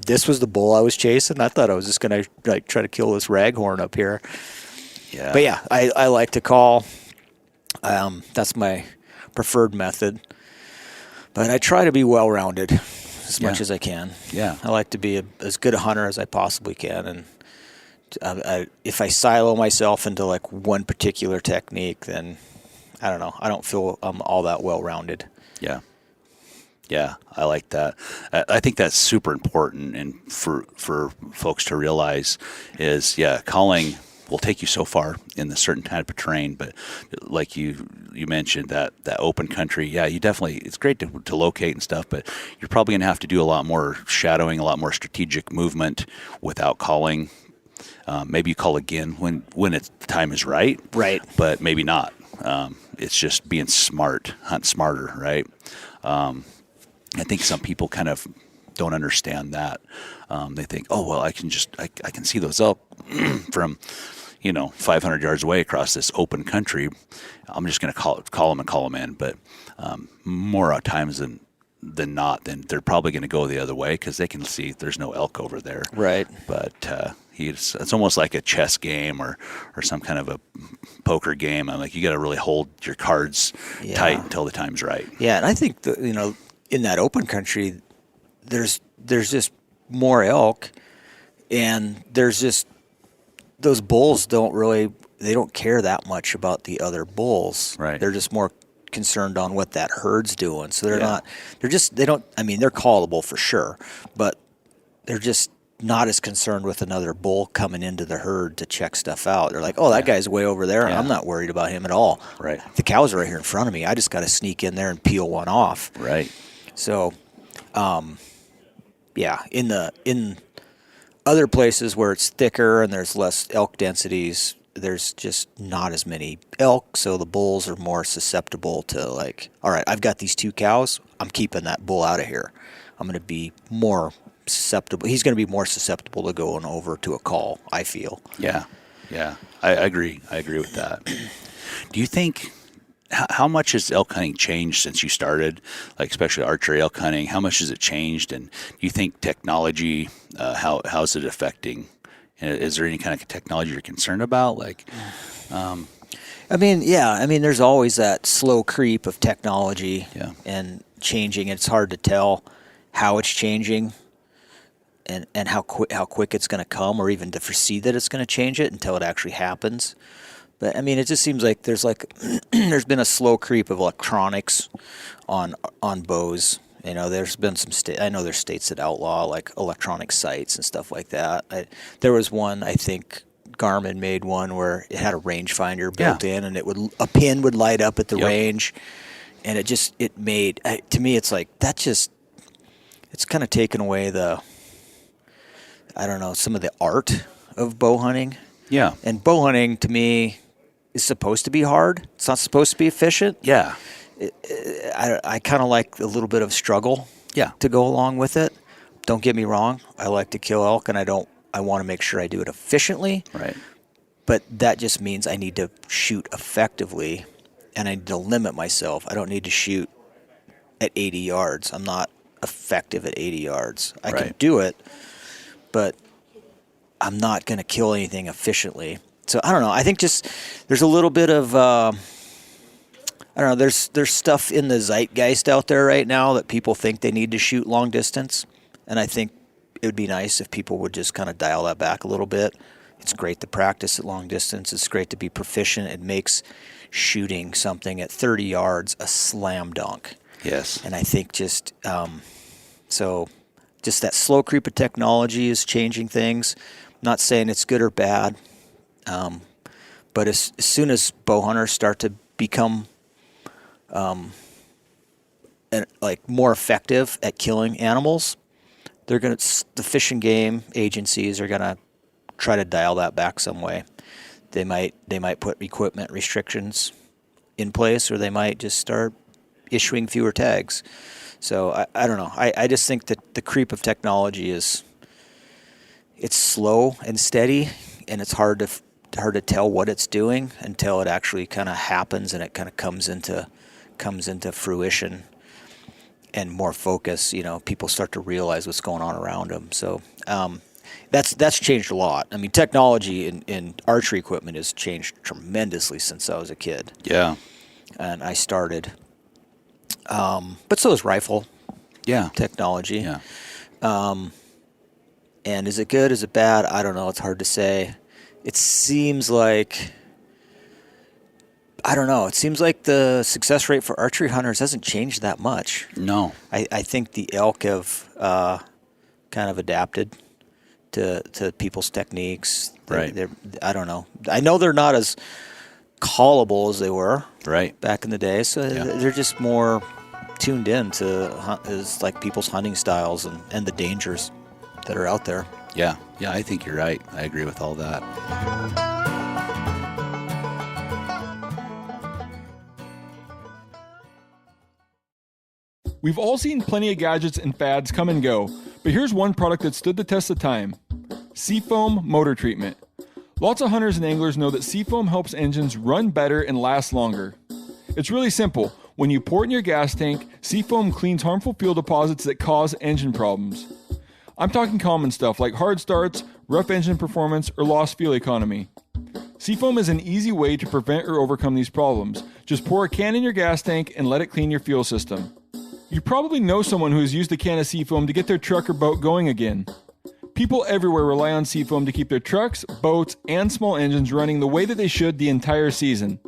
this was the bull I was chasing? I thought I was just gonna like try to kill this raghorn up here. But I like to call. That's my preferred method, but I try to be well-rounded as much as I can. I like to be as good a hunter as I possibly can, and if I silo myself into like one particular technique, then I don't know. I don't feel I'm all that well-rounded. Yeah, I like that. I think that's super important, and for folks to realize is, calling will take you so far in a certain type of terrain, but like you mentioned, that open country, you definitely, it's great to locate and stuff, but you're probably going to have to do a lot more shadowing, a lot more strategic movement without calling. Maybe you call again when the time is right, but maybe not. It's just being smart, hunt smarter, right? I think some people kind of don't understand that. They think, oh, well, I can see those elk from 500 yards away across this open country. I'm just going to call them in. But more times than not, then they're probably going to go the other way because they can see there's no elk over there. Right. But it's almost like a chess game or some kind of a poker game. I'm like, you got to really hold your cards tight until the time's right. Yeah, and I think in that open country, there's just more elk, and there's just those bulls they don't care that much about the other bulls. Right. They're just more concerned on what that herd's doing. So they're not, I mean, they're callable for sure, but they're just not as concerned with another bull coming into the herd to check stuff out. They're like, oh, that guy's way over there. I'm not worried about him at all. Right. The cows are right here in front of me. I just got to sneak in there and peel one off. Right. So, in other places where it's thicker and there's less elk densities, there's just not as many elk, so the bulls are more susceptible to, like, all right, I've got these 2 cows, I'm keeping that bull out of here. I'm going to be more susceptible. He's going to be more susceptible to going over to a call, I feel. Yeah. I agree. I agree with that. Do you think, how much has elk hunting changed since you started, like especially archery elk hunting? How much has it changed? And do you think technology, how's it affecting? Is there any kind of technology you're concerned about? There's always that slow creep of technology and changing. It's hard to tell how it's changing and how quick it's going to come, or even to foresee that it's going to change it until it actually happens. But I mean, it just seems like there's there's been a slow creep of electronics on bows. You know, there's been I know there's states that outlaw like electronic sights and stuff like that. There was one, I think Garmin made one where it had a rangefinder built in, and a pin would light up at the range, and it made, to me, it's like it's kind of taken away some of the art of bow hunting. Yeah. And bow hunting to me is supposed to be hard. It's not supposed to be efficient. Yeah. I kind of like a little bit of struggle to go along with it. Don't get me wrong. I like to kill elk, and I want to make sure I do it efficiently. Right. But that just means I need to shoot effectively, and I need to limit myself. I don't need to shoot at 80 yards. I'm not effective at 80 yards. I can do it, but I'm not going to kill anything efficiently. So I don't know. I think just there's a little bit of I don't know. There's stuff in the zeitgeist out there right now that people think they need to shoot long distance, and I think it would be nice if people would just kind of dial that back a little bit. It's great to practice at long distance. It's great to be proficient. It makes shooting something at 30 yards a slam dunk. Yes. And I think just that slow creep of technology is changing things. I'm not saying it's good or bad, but as soon as bow hunters start to become more effective at killing animals, the fish and game agencies are gonna try to dial that back some way. They might put equipment restrictions in place, or they might just start issuing fewer tags. So I don't know. I just think that the creep of technology it's slow and steady, and it's hard to tell what it's doing until it actually kind of happens and it kind of comes into fruition and more focus. You know, people start to realize what's going on around them. So that's changed a lot. I mean, technology in archery equipment has changed tremendously since I was a kid. Yeah. And I started. But so is rifle technology. Yeah. And is it good? Is it bad? I don't know. It's hard to say. It seems like, I don't know. It seems like the success rate for archery hunters hasn't changed that much. No. I think the elk have kind of adapted to people's techniques. Right. I don't know. I know they're not as callable as they were back in the day, so they're just more tuned in to like people's hunting styles and the dangers that are out there. Yeah, I think you're right. I agree with all that. We've all seen plenty of gadgets and fads come and go, but here's one product that stood the test of time: Seafoam Motor Treatment. Lots of hunters and anglers know that Seafoam helps engines run better and last longer. It's really simple. When you pour it in your gas tank, Seafoam cleans harmful fuel deposits that cause engine problems. I'm talking common stuff like hard starts, rough engine performance, or lost fuel economy. Seafoam is an easy way to prevent or overcome these problems. Just pour a can in your gas tank and let it clean your fuel system. You probably know someone who has used a can of Seafoam to get their truck or boat going again. People everywhere rely on Seafoam to keep their trucks, boats, and small engines running the way that they should the entire season.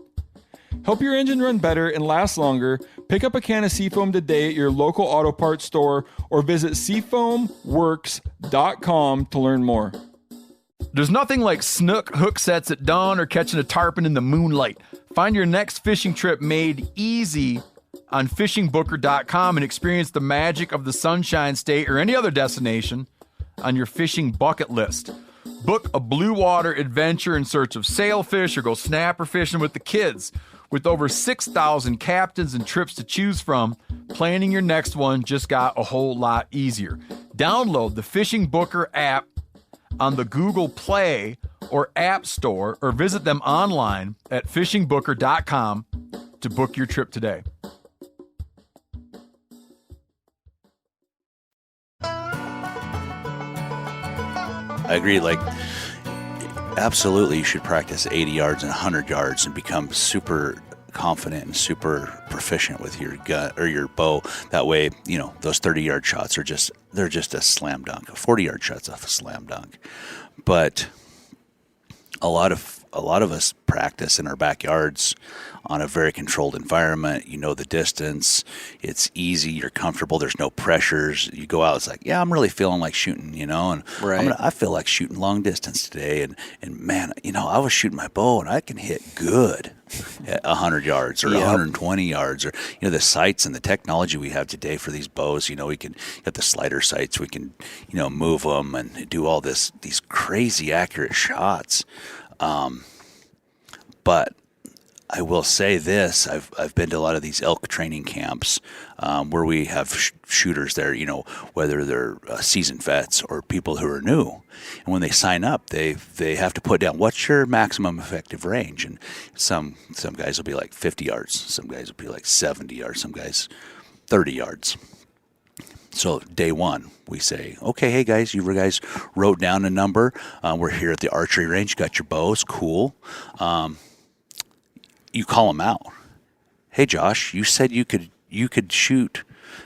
Help your engine run better and last longer. Pick up a can of Seafoam today at your local auto parts store or visit seafoamworks.com to learn more. There's nothing like snook hook sets at dawn or catching a tarpon in the moonlight. Find your next fishing trip made easy on fishingbooker.com and experience the magic of the Sunshine State or any other destination on your fishing bucket list. Book a blue water adventure in search of sailfish or go snapper fishing with the kids. With over 6,000 captains and trips to choose from, planning your next one just got a whole lot easier. Download the Fishing Booker app on the Google Play or App Store or visit them online at fishingbooker.com to book your trip today. I agree. Like, absolutely, you should practice 80 yards and 100 yards and become super confident and super proficient with your gun or your bow. That way, you know, those 30-yard shots are they're just a slam dunk. A 40-yard shot's a slam dunk. But a lot of us practice in our backyards on a very controlled environment. You know the distance. It's easy. You're comfortable. There's no pressures. You go out. It's like, yeah, I'm really feeling like shooting, you know, and Right. I feel like shooting long distance today. And man, you know, I was shooting my bow and I can hit good at 100 yards or Yep. 120 yards, or, you know, the sights and the technology we have today for these bows. You know, we can get the slider sights. We can, you know, move them and do all these crazy accurate shots. But I will say this: I've been to a lot of these elk training camps where we have shooters there. You know, whether they're seasoned vets or people who are new, and when they sign up, they have to put down what's your maximum effective range. And some guys will be like 50 yards, some guys will be like 70 yards, some guys 30 yards. So day one, we say, okay, hey guys, you guys wrote down a number. We're here at the archery range. Got your bows, cool. You call them out. Hey Josh, you said you could shoot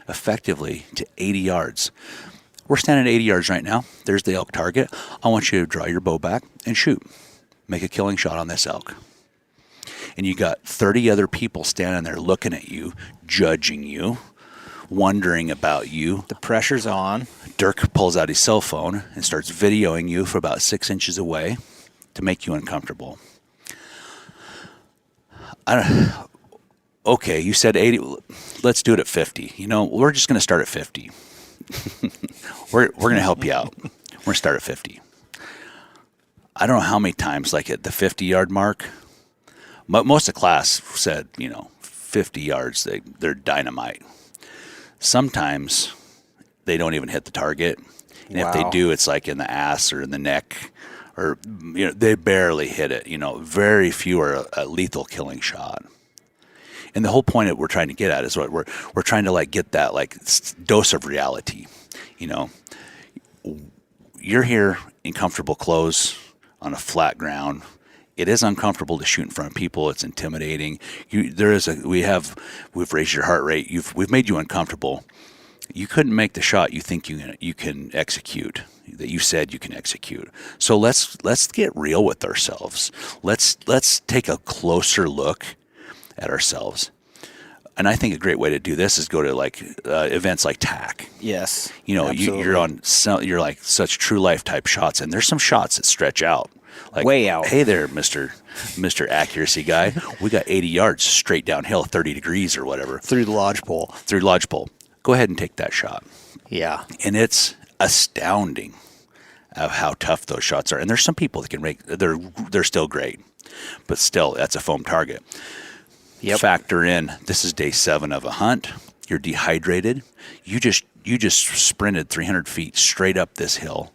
effectively to 80 yards. We're standing at 80 yards right now. There's the elk target. I want you to draw your bow back and shoot. Make a killing shot on this elk. And you got 30 other people standing there looking at you, judging you, wondering about you. The pressure's on. Dirk pulls out his cell phone and starts videoing you for about 6 inches away to make you uncomfortable. Okay, you said 80. Let's do it at 50. You know, we're just going to start at 50. we're going to help you out. We're going to start at 50. I don't know how many times, like at the 50-yard mark, most of the class said, you know, 50 yards, they're dynamite. Sometimes they don't even hit the target. And if they Wow. do, it's like in the ass or in the neck, or, you know, they barely hit it. You know, very few are a lethal killing shot. And the whole point that we're trying to get at is what we're trying to like get that like dose of reality. You know, you're here in comfortable clothes on a flat ground. It is uncomfortable to shoot in front of people. It's intimidating. We've raised your heart rate. We've made you uncomfortable. You couldn't make the shot you think you can execute, that you said you can execute. So let's get real with ourselves. Let's take a closer look at ourselves. And I think a great way to do this is go to like events like TAC. Yes. You know, absolutely. you're like such true life type shots, and there's some shots that stretch out. Like, way out. Hey there, Mr. Accuracy guy. We got 80 yards straight downhill, 30 degrees or whatever. Through the lodgepole. Through lodgepole. Go ahead and take that shot. Yeah. And it's astounding of how tough those shots are. And there's some people that can make, they're still great, but still, that's a foam target. Yep. Factor in, this is day 7 of a hunt. You're dehydrated. You just sprinted 300 feet straight up this hill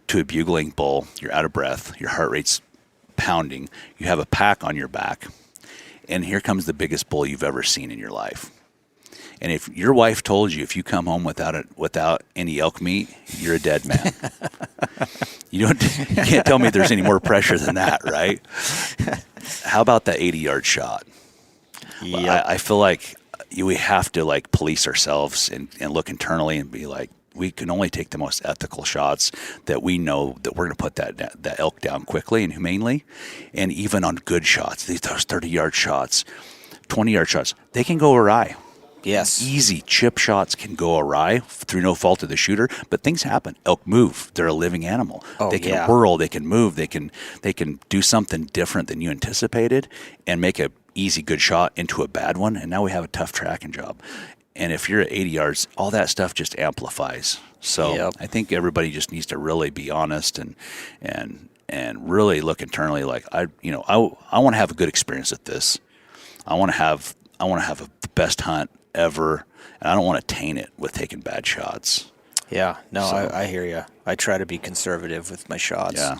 to a bugling bull. You're out of breath. Your heart rate's pounding. You have a pack on your back. And here comes the biggest bull you've ever seen in your life. And if your wife told you if you come home without any elk meat, you're a dead man. You can't tell me there's any more pressure than that, right? How about that 80-yard shot? Yep. I feel like we have to like police ourselves and look internally and be like, we can only take the most ethical shots that we know that we're going to put that elk down quickly and humanely. And even on good shots, those 30-yard shots, 20-yard shots, they can go awry. Yes. Easy chip shots can go awry through no fault of the shooter, but things happen. Elk move. They're a living animal. Oh, they can yeah. whirl, they can move, they can do something different than you anticipated and make a easy good shot into a bad one, and now we have a tough tracking job. And if you're at 80 yards, all that stuff just amplifies. So Yep. I think everybody just needs to really be honest and really look internally. Like I want to have a good experience at this. I want to have the best hunt ever, and I don't want to taint it with taking bad shots. Yeah, no, So- I hear you. I try to be conservative with my shots. Yeah.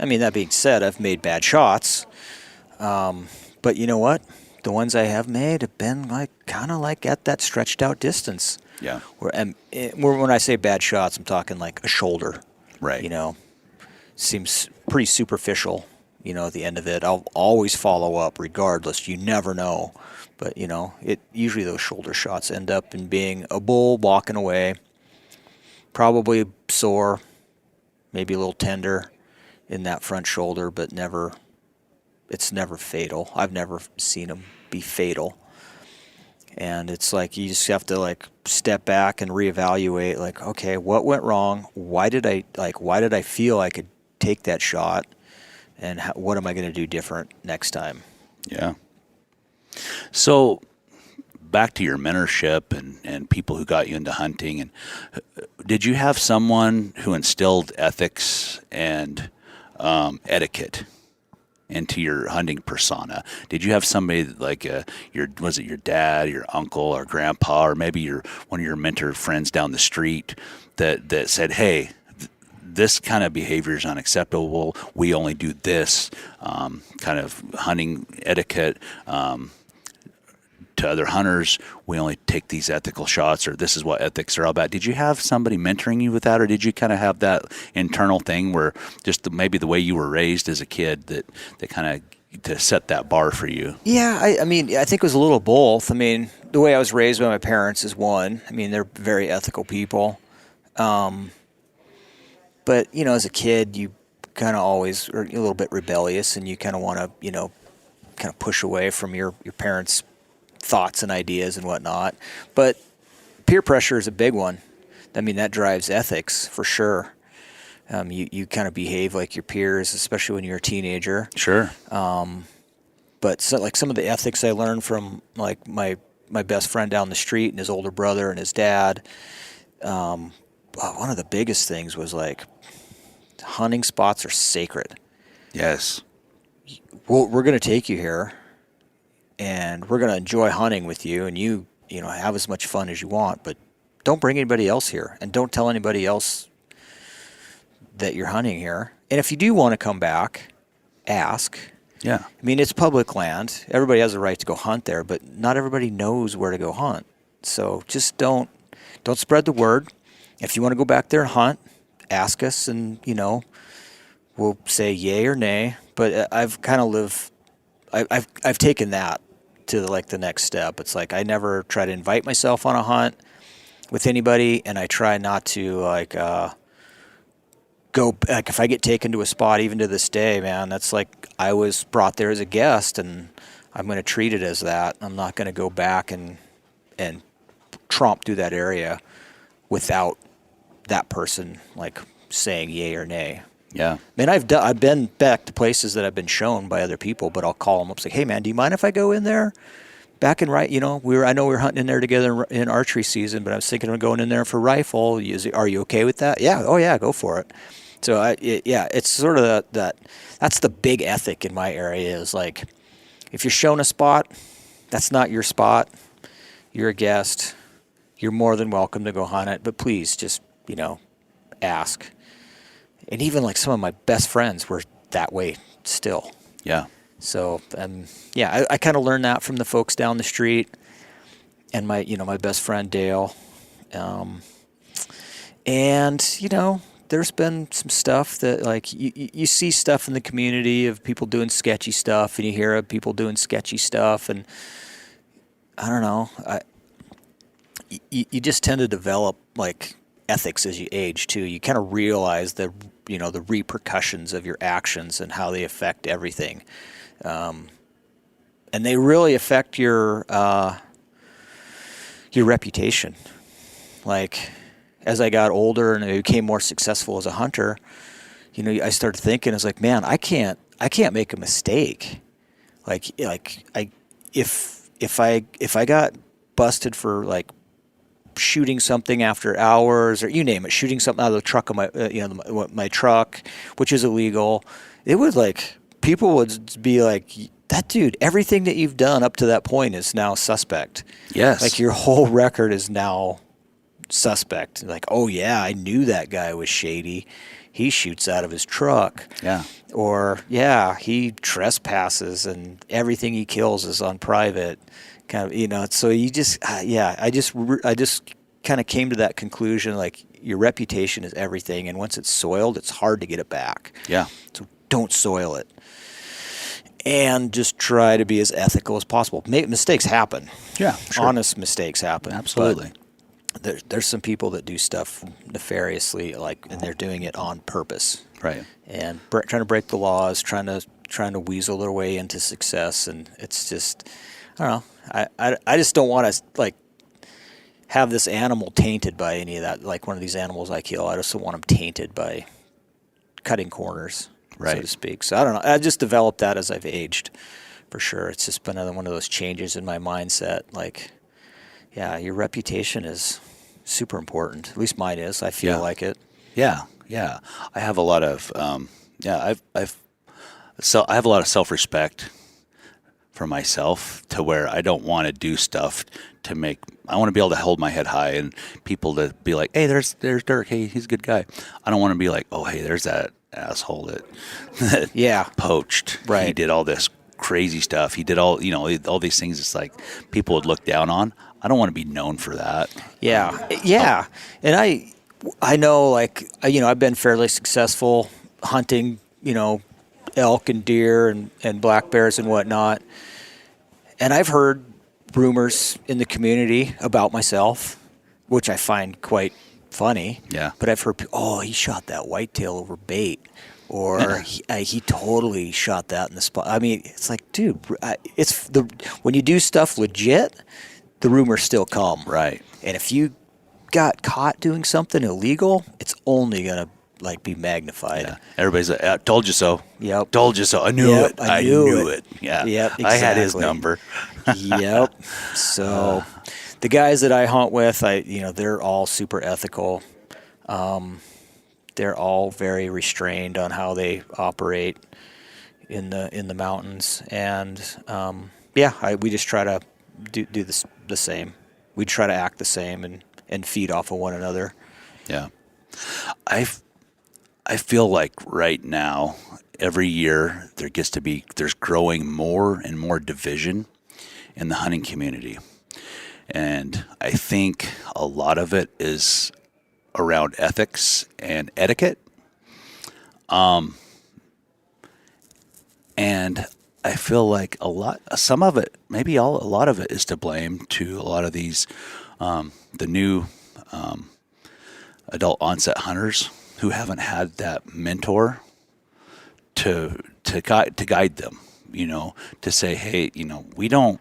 I mean, that being said, I've made bad shots, but you know what? The ones I have made have been kind of at that stretched out distance. Yeah. When I say bad shots, I'm talking like a shoulder. Right. You know, seems pretty superficial. You know, at the end of it, I'll always follow up, regardless. You never know, but you know, usually those shoulder shots end up in being a bull walking away, probably sore, maybe a little tender in that front shoulder, but never. It's never fatal. I've never seen them be fatal. And it's like you just have to like step back and reevaluate. Like, okay, what went wrong? Why did I feel I could take that shot? And what am I going to do different next time? Yeah. So back to your mentorship and people who got you into hunting, and did you have someone who instilled ethics and etiquette into your hunting persona? Did you have somebody like was it your dad, your uncle, or grandpa, or maybe one of your mentor friends down the street that said, hey, this kind of behavior is unacceptable. We only do this kind of hunting etiquette to other hunters. We only take these ethical shots, or this is what ethics are all about. Did you have somebody mentoring you with that, or did you kind of have that internal thing where just maybe the way you were raised as a kid that kind of to set that bar for you? Yeah, I mean, I think it was a little both. I mean, the way I was raised by my parents is one. I mean, they're very ethical people. But, you know, as a kid, you kind of always are a little bit rebellious, and you kind of want to, you know, kind of push away from your parents' thoughts and ideas and whatnot. But peer pressure is a big one. I mean, that drives ethics for sure. You kind of behave like your peers, especially when you're a teenager. Sure. But like some of the ethics I learned from like my best friend down the street and his older brother and his dad. One of the biggest things was like hunting spots are sacred. Yes. Well, we're going to take you here, and we're going to enjoy hunting with you, and you know, have as much fun as you want, but don't bring anybody else here, and don't tell anybody else that you're hunting here. And if you do want to come back, ask. Yeah. I mean, it's public land. Everybody has a right to go hunt there, but not everybody knows where to go hunt. So just don't spread the word. If you want to go back there and hunt, ask us, and, you know, we'll say yay or nay. But I've kind of I've taken that to like the next step. It's like I never try to invite myself on a hunt with anybody, and I try not to like go, like if I get taken to a spot, even to this day, man, that's like I was brought there as a guest, and I'm going to treat it as that. I'm not going to go back and tromp through that area without that person like saying yay or nay. Yeah. I mean, I've been back to places that I've been shown by other people, but I'll call them up and say, hey man, do you mind if I go in there? Back in you know, I know we were hunting in there together in archery season, but I was thinking of going in there for rifle. Are you okay with that? Yeah. Oh yeah, go for it. So it's sort of that's the big ethic in my area is like, if you're shown a spot, that's not your spot. You're a guest. You're more than welcome to go hunt it, but please just, you know, ask. And even like some of my best friends were that way still. Yeah. So, I kind of learned that from the folks down the street and my best friend Dale. And, you know, there's been some stuff that like you see stuff in the community of people doing sketchy stuff, and you hear of people doing sketchy stuff. And I don't know. You just tend to develop like ethics as you age too. You kind of realize the repercussions of your actions and how they affect everything, and they really affect your reputation. Like as I got older and I became more successful as a hunter, I started thinking, I was like, man, I can't make a mistake. If I got busted for like shooting something after hours, or you name it, shooting something out of the truck of my truck, which is illegal, it would like people would be like, that dude, everything that you've done up to that point is now suspect. Yes. Like your whole record is now suspect. Like, oh yeah, I knew that guy was shady. He shoots out of his truck. Yeah. Or yeah, he trespasses and everything he kills is on private. Kind of, so you just, I just kind of came to that conclusion, like your reputation is everything. And once it's soiled, it's hard to get it back. Yeah. So don't soil it. And just try to be as ethical as possible. Mistakes happen. Yeah. Sure. Honest mistakes happen. Absolutely. There's some people that do stuff nefariously, and they're doing it on purpose. Right. And trying to break the laws, trying to weasel their way into success, and it's just, I don't know. I just don't want to like have this animal tainted by any of that. Like one of these animals I kill, I just don't want them tainted by cutting corners, right, so to speak. So I don't know. I just developed that as I've aged, for sure. It's just been one of those changes in my mindset. Like, yeah, your reputation is super important. At least mine is. I feel like it. Yeah, yeah. I have a lot of I have a lot of self-respect for myself, to where I don't want to do stuff to make. I want to be able to hold my head high and people to be like, hey, there's Dirk. Hey, he's a good guy. I don't want to be like, oh, hey, there's that asshole that poached. Right. He did all this crazy stuff. He did all these things. It's like people would look down on. I don't want to be known for that. Yeah. Yeah. And I know, like, I've been fairly successful hunting, elk and deer and black bears and whatnot. And I've heard rumors in the community about myself, which I find quite funny. Yeah. But I've heard, he shot that whitetail over bait. Or he totally shot that in the spot. I mean, it's like, dude, when you do stuff legit, the rumors still come. Right. And if you got caught doing something illegal, it's only going to like be magnified. Yeah. Everybody's like, I told you so. Yep. Told you so. I knew it. I knew it. Yeah. Yep. Exactly. I had his number. Yep. So the guys that I hunt with, they're all super ethical. They're all very restrained on how they operate in the mountains, and we just try to do the same. We try to act the same and feed off of one another. Yeah, I feel like right now, every year there's growing more and more division in the hunting community, and I think a lot of it is around ethics and etiquette. And I feel like a lot of it is to blame to a lot of these, the new adult onset hunters who haven't had that mentor to guide them, to say, hey, we don't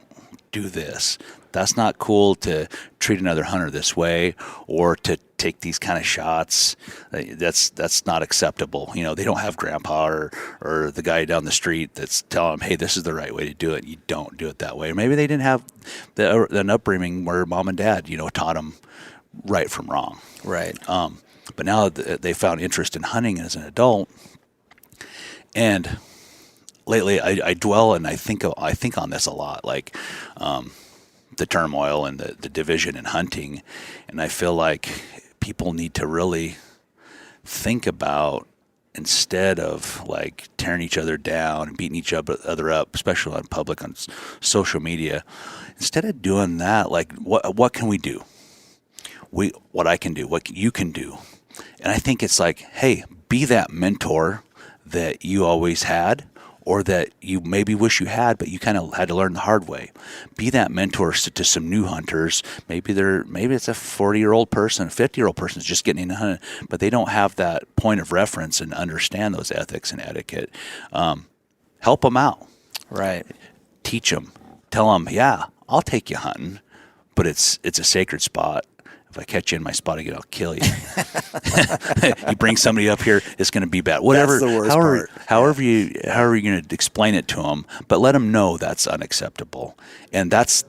do this. That's not cool to treat another hunter this way, or to take these kind of shots. That's not acceptable. They don't have grandpa or the guy down the street that's telling them, hey, this is the right way to do it. You don't do it that way. Or maybe they didn't have an upbringing where mom and dad, taught them right from wrong. Right. But now they found interest in hunting as an adult, and lately I dwell and I think on this a lot, like the turmoil and the division in hunting, and I feel like people need to really think about, instead of like tearing each other down and beating each other up, especially on public, on social media, instead of doing that, like what can we do? What I can do, what you can do. And I think it's like, hey, be that mentor that you always had, or that you maybe wish you had, but you kind of had to learn the hard way. Be that mentor to some new hunters. Maybe it's a 40-year-old person, a 50-year-old person is just getting into hunting, but they don't have that point of reference and understand those ethics and etiquette. Help them out. Right. Teach them. Tell them, yeah, I'll take you hunting, but it's a sacred spot. If I catch you in my spot again, I'll kill you. You bring somebody up here, it's going to be bad. Whatever. That's the worst part. However you're going to explain it to them, but let them know that's unacceptable, and that's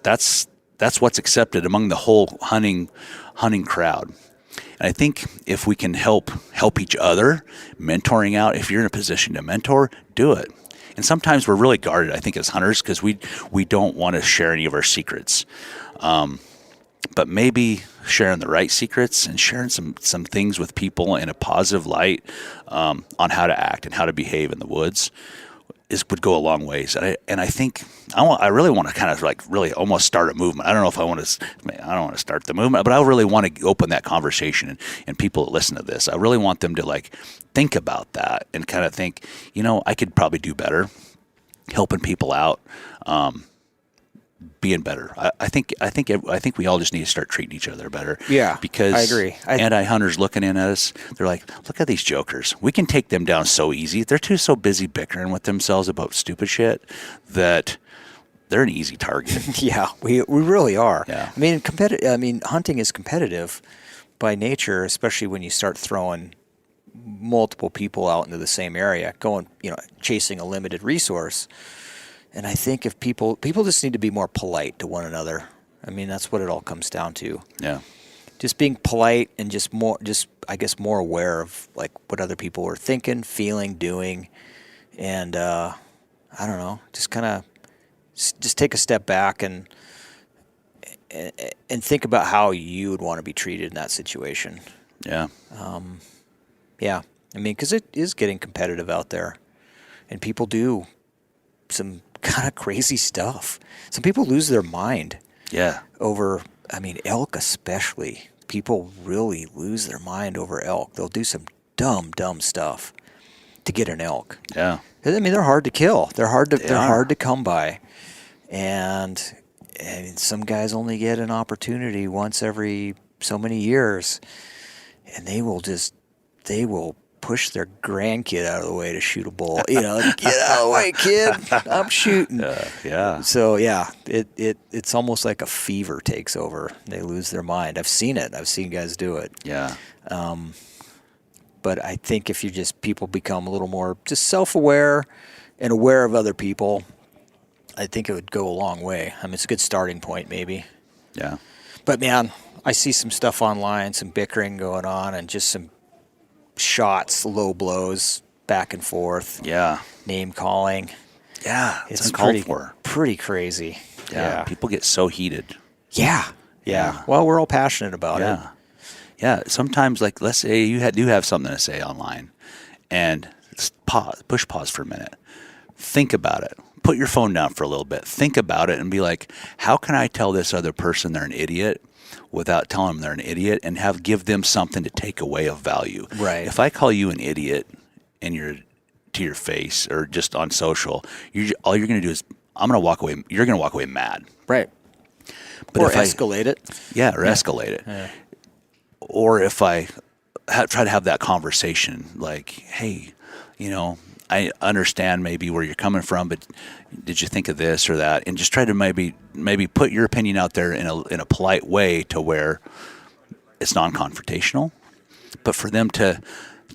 what's accepted among the whole hunting crowd. And I think if we can help each other, mentoring out. If you're in a position to mentor, do it. And sometimes we're really guarded, I think, as hunters, because we don't want to share any of our secrets. But maybe sharing the right secrets and sharing some things with people in a positive light on how to act and how to behave in the woods would go a long ways. And I think I really want to kind of like really almost start a movement. I don't know if I don't want to start the movement, but I really want to open that conversation and people that listen to this. I really want them to like think about that and kind of think, I could probably do better helping people out. Being better. I think we all just need to start treating each other better. Yeah, because I agree. Anti-hunters looking in at us, they're like, look at these jokers. We can take them down so easy. They're so busy bickering with themselves about stupid shit that they're an easy target. Yeah, we really are. Yeah. I mean, hunting is competitive by nature, especially when you start throwing multiple people out into the same area, chasing a limited resource. And I think if people just need to be more polite to one another. I mean, that's what it all comes down to. Yeah. Just being polite and more aware of like what other people are thinking, feeling, doing. And I don't know, just kind of just take a step back and think about how you would want to be treated in that situation. Yeah. Yeah. I mean, because it is getting competitive out there. And people do some kind of crazy stuff. Some people lose their mind. Yeah. Over, elk especially. People really lose their mind over elk. They'll do some dumb stuff to get an elk. Yeah. They're hard to kill. They're hard to come by. And some guys only get an opportunity once every so many years. And they will push their grandkid out of the way to shoot a bull. Get out of the way, kid. I'm shooting. Yeah. So yeah, it's almost like a fever takes over. They lose their mind. I've seen it. I've seen guys do it. Yeah. But I think if people become a little more just self-aware and aware of other people, I think it would go a long way. It's a good starting point, maybe. Yeah. But man, I see some stuff online, some bickering going on, and just some shots, low blows, back and forth. Yeah. Name calling. Yeah. It's uncalled for. Pretty crazy. Yeah. People get so heated. Yeah. Well, we're all passionate about it. Yeah. Sometimes, like, let's say you do have something to say online, and push pause for a minute. Think about it. Put your phone down for a little bit. Think about it and be like, how can I tell this other person they're an idiot without telling them they're an idiot, and give them something to take away of value? Right. If I call you an idiot and you're to your face or just on social, all you're going to do is I'm going to walk away. You're going to walk away mad. Right. But or if escalate it. Yeah, or escalate it. Yeah. Or if I try to have that conversation, like, hey, I understand maybe where you're coming from, but did you think of this or that? And just try to maybe put your opinion out there in a polite way to where it's non-confrontational, but for them to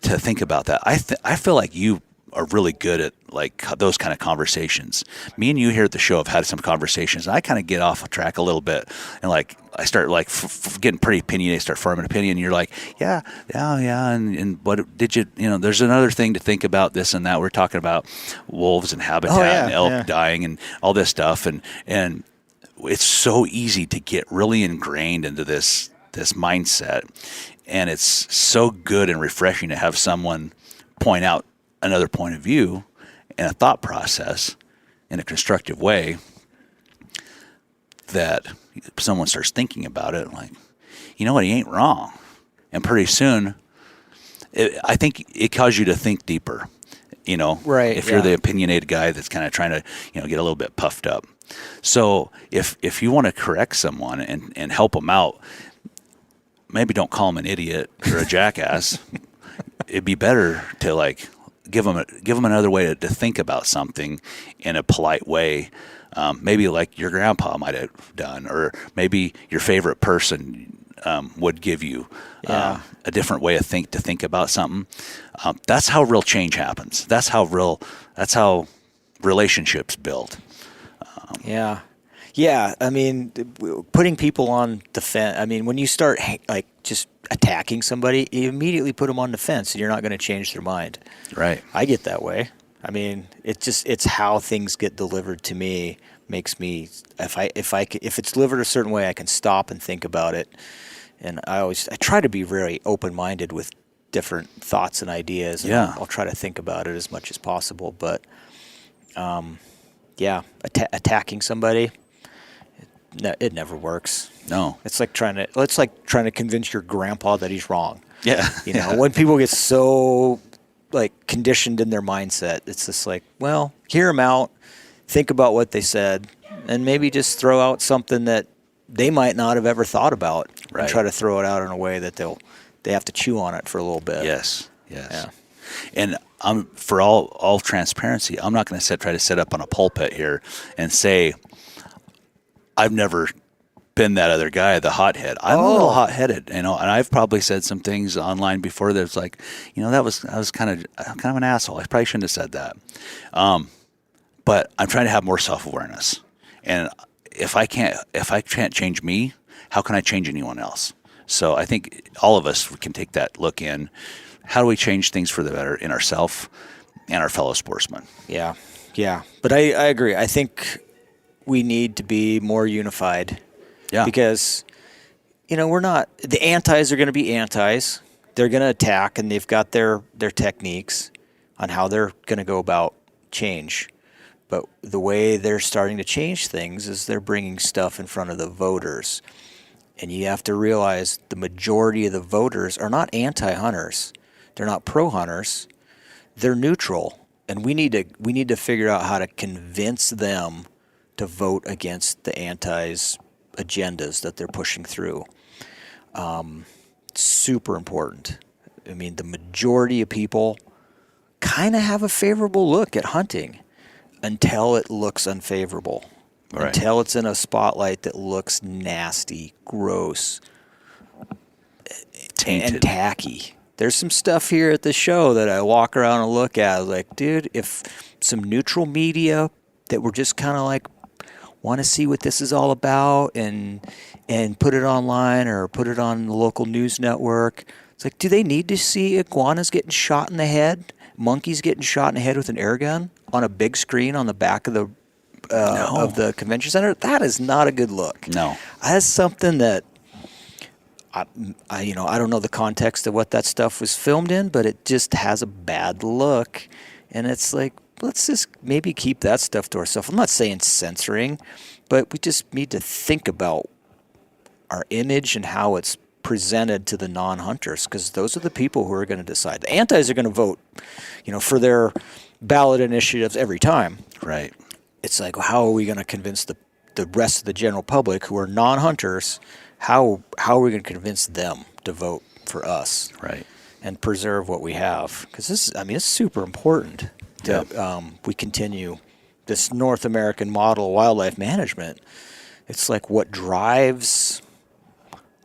think about that. I feel like you are really good at like those kind of conversations. Me and you here at the show have had some conversations, and I kind of get off track a little bit, and like I start like getting pretty opinionated, start forming an opinion. And you're like, yeah, and what did you? There's another thing to think about, this and that. We're talking about wolves and habitat and elk dying and all this stuff, and it's so easy to get really ingrained into this mindset, and it's so good and refreshing to have someone point out another point of view and a thought process in a constructive way that someone starts thinking about it like, he ain't wrong. And pretty soon, I think it caused you to think deeper. Right, if you're yeah. the opinionated guy that's kind of trying to, get a little bit puffed up. So if you want to correct someone and help them out, maybe don't call them an idiot or a jackass. It'd be better to like give them another way to think about something in a polite way. Maybe like your grandpa might have done, or maybe your favorite person would give you a different way to think about something. That's how real change happens. That's how relationships build. Yeah. I mean, putting people on defense. I mean, when you start like just attacking somebody, you immediately put them on defense, and you're not going to change their mind. Right. I get that way. I mean, it's how things get delivered to me makes me, if it's delivered a certain way, I can stop and think about it. And I try to be very open-minded with different thoughts and ideas. And Yeah. I'll try to think about it as much as possible. But attacking somebody, it never works. No. It's like trying to convince your grandpa that he's wrong. Yeah. When people get so like conditioned in their mindset, it's just like, well, hear them out, think about what they said, and maybe just throw out something that they might not have ever thought about. Right. And try to throw it out in a way that they have to chew on it for a little bit. Yes. Yeah. And for all transparency, I'm not going to try to sit up on a pulpit here and say I've never been that other guy, the hothead. I'm a little hot-headed, and I've probably said some things online before that's like, I was kind of an asshole. I probably shouldn't have said that. But I'm trying to have more self-awareness. And if I can't change me, how can I change anyone else? So I think all of us can take that look in. How do we change things for the better in ourselves and our fellow sportsmen? Yeah. But I agree. I think we need to be more unified. Yeah. Because, we're not, the antis are going to be antis. They're going to attack, and they've got their techniques on how they're going to go about change. But the way they're starting to change things is they're bringing stuff in front of the voters. And you have to realize the majority of the voters are not anti-hunters. They're not pro-hunters. They're neutral. And we need to figure out how to convince them to vote against the antis' agendas that they're pushing through. Super important. I mean, the majority of people kind of have a favorable look at hunting until it looks unfavorable. Right. Until it's in a spotlight that looks nasty, gross, Tainted. and tacky. There's some stuff here at the show that I walk around and look at. I was like, dude, if some neutral media that were just kind of like, want to see what this is all about and put it online or put it on the local news network. It's like, do they need to see iguanas getting shot in the head, monkeys getting shot in the head with an air gun on a big screen on the back of the No. convention center? That is not a good look. No. That's something that I don't know the context of what that stuff was filmed in, but it just has a bad look. And it's like, let's just maybe keep that stuff to ourselves. I'm not saying censoring, but we just need to think about our image and how it's presented to the non-hunters, because those are the people who are going to decide. The antis are going to vote, for their ballot initiatives every time. Right. It's like, how are we going to convince the rest of the general public who are non-hunters? How are we going to convince them to vote for us? Right. And preserve what we have? Because it's super important that we continue this North American model of wildlife management. It's like what drives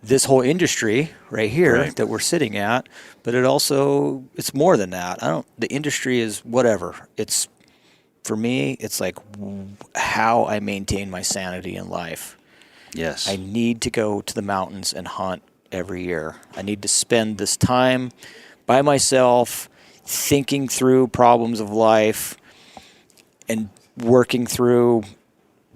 this whole industry right here that we're sitting at, but it's more than that. The industry is whatever. For me, it's like how I maintain my sanity in life. Yes. I need to go to the mountains and hunt every year. I need to spend this time by myself thinking through problems of life and working through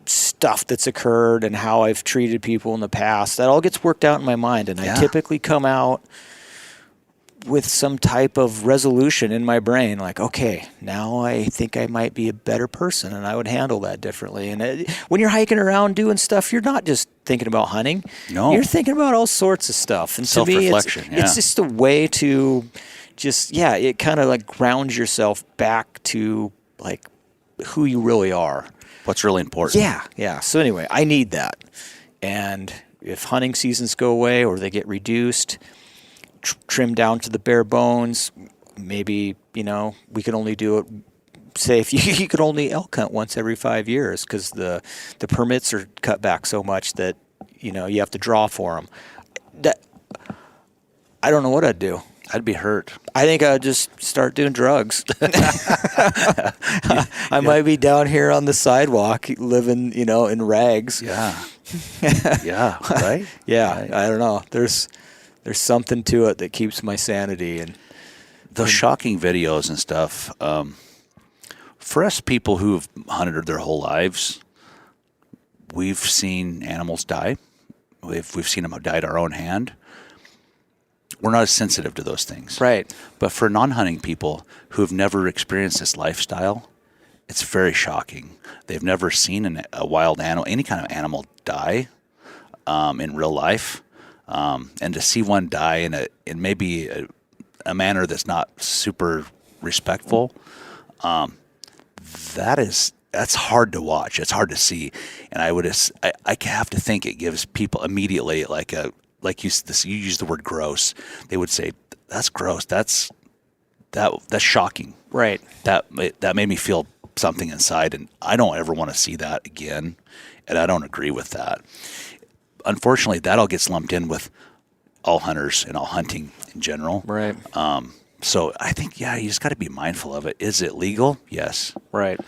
stuff that's occurred and how I've treated people in the past. That all gets worked out in my mind, and I typically come out with some type of resolution in my brain, like, okay, now I think I might be a better person and I would handle that differently. And when you're hiking around doing stuff, you're not just thinking about hunting. No. You're thinking about all sorts of stuff. And to me, Self-reflection, it's just a way to just, yeah, it kind of like grounds yourself back to like who you really are. What's really important. Yeah. So anyway, I need that. And if hunting seasons go away or they get reduced, trimmed down to the bare bones, maybe, we could only do it, say if you could only elk hunt once every 5 years because the permits are cut back so much that, you have to draw for them. I don't know what I'd do. I'd be hurt. I think I'd just start doing drugs. I might be down here on the sidewalk living, in rags. Yeah. Yeah, right? Yeah, right. I don't know. There's something to it that keeps my sanity. And those shocking videos and stuff, for us people who've hunted their whole lives, we've seen animals die. We've seen them die at our own hand. We're not as sensitive to those things. Right. But for non-hunting people who have never experienced this lifestyle, it's very shocking. They've never seen a wild animal, any kind of animal die in real life. And to see one die in maybe a manner that's not super respectful, that's hard to watch. It's hard to see. And I have to think it gives people immediately like you use the word gross. They would say, that's gross. That's shocking. Right. That made me feel something inside, and I don't ever want to see that again, and I don't agree with that. Unfortunately, that all gets lumped in with all hunters and all hunting in general. Right. So I think, you just got to be mindful of it. Is it legal? Yes. Right.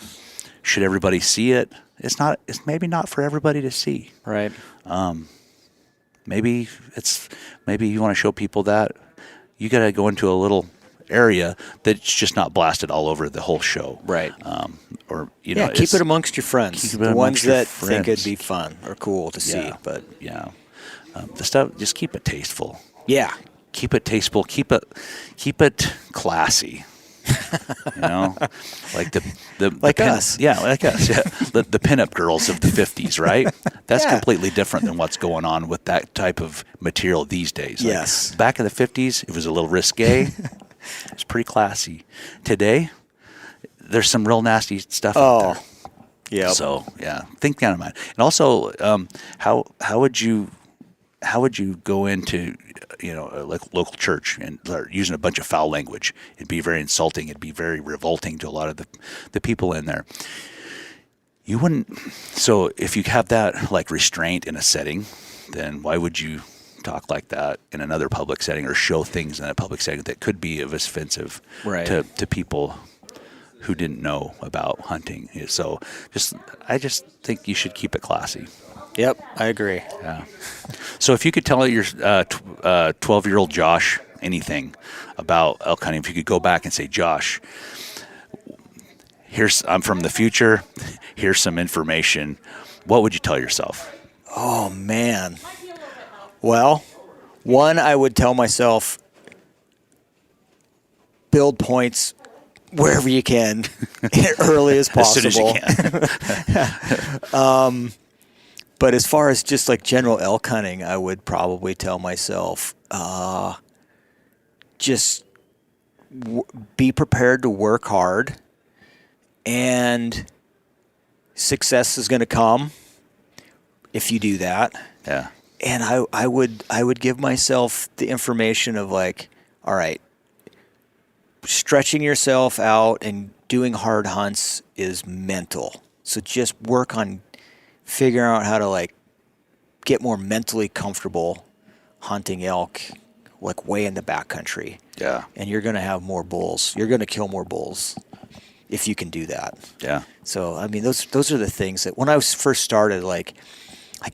Should everybody see it? It's not. It's maybe not for everybody to see. Right. Maybe you want to show people that you got to go into a little area that's just not blasted all over the whole show. Right. Or keep it amongst your friends. Keep it the ones your that friends. think it'd be fun or cool to see. But the stuff, just keep it tasteful. Yeah. Keep it tasteful. Keep it classy. Like like us. Yeah, like us. Yeah. The pinup girls of the 50s, right? That's completely different than what's going on with that type of material these days. Like, yes. Back in the 50s, it was a little risque. It's pretty classy. Today, there's some real nasty stuff out there. Yeah. So think down in mind. And also, how would you go into a local church and start using a bunch of foul language? It'd be very insulting. It'd be very revolting to a lot of the people in there. You wouldn't. So if you have that like restraint in a setting, then why would you talk like that in another public setting or show things in a public setting that could be offensive to people who didn't know about hunting? So I just think you should keep it classy. Yep, I agree. Yeah. So if you could tell your 12-year-old Josh anything about elk hunting, if you could go back and say, Josh, I'm from the future. Here's some information. What would you tell yourself? Oh, man. Well, one, I would tell myself, build points wherever you can, early as possible. As soon as you can. But as far as just like general elk hunting, I would probably tell myself, just be prepared to work hard, and success is going to come if you do that. Yeah. And I would give myself the information of like, all right, stretching yourself out and doing hard hunts is mental. So just work on figuring out how to like get more mentally comfortable hunting elk, like way in the backcountry. Yeah. And you're going to have more bulls. You're going to kill more bulls if you can do that. Yeah. So, I mean, those are the things that when I was first started, like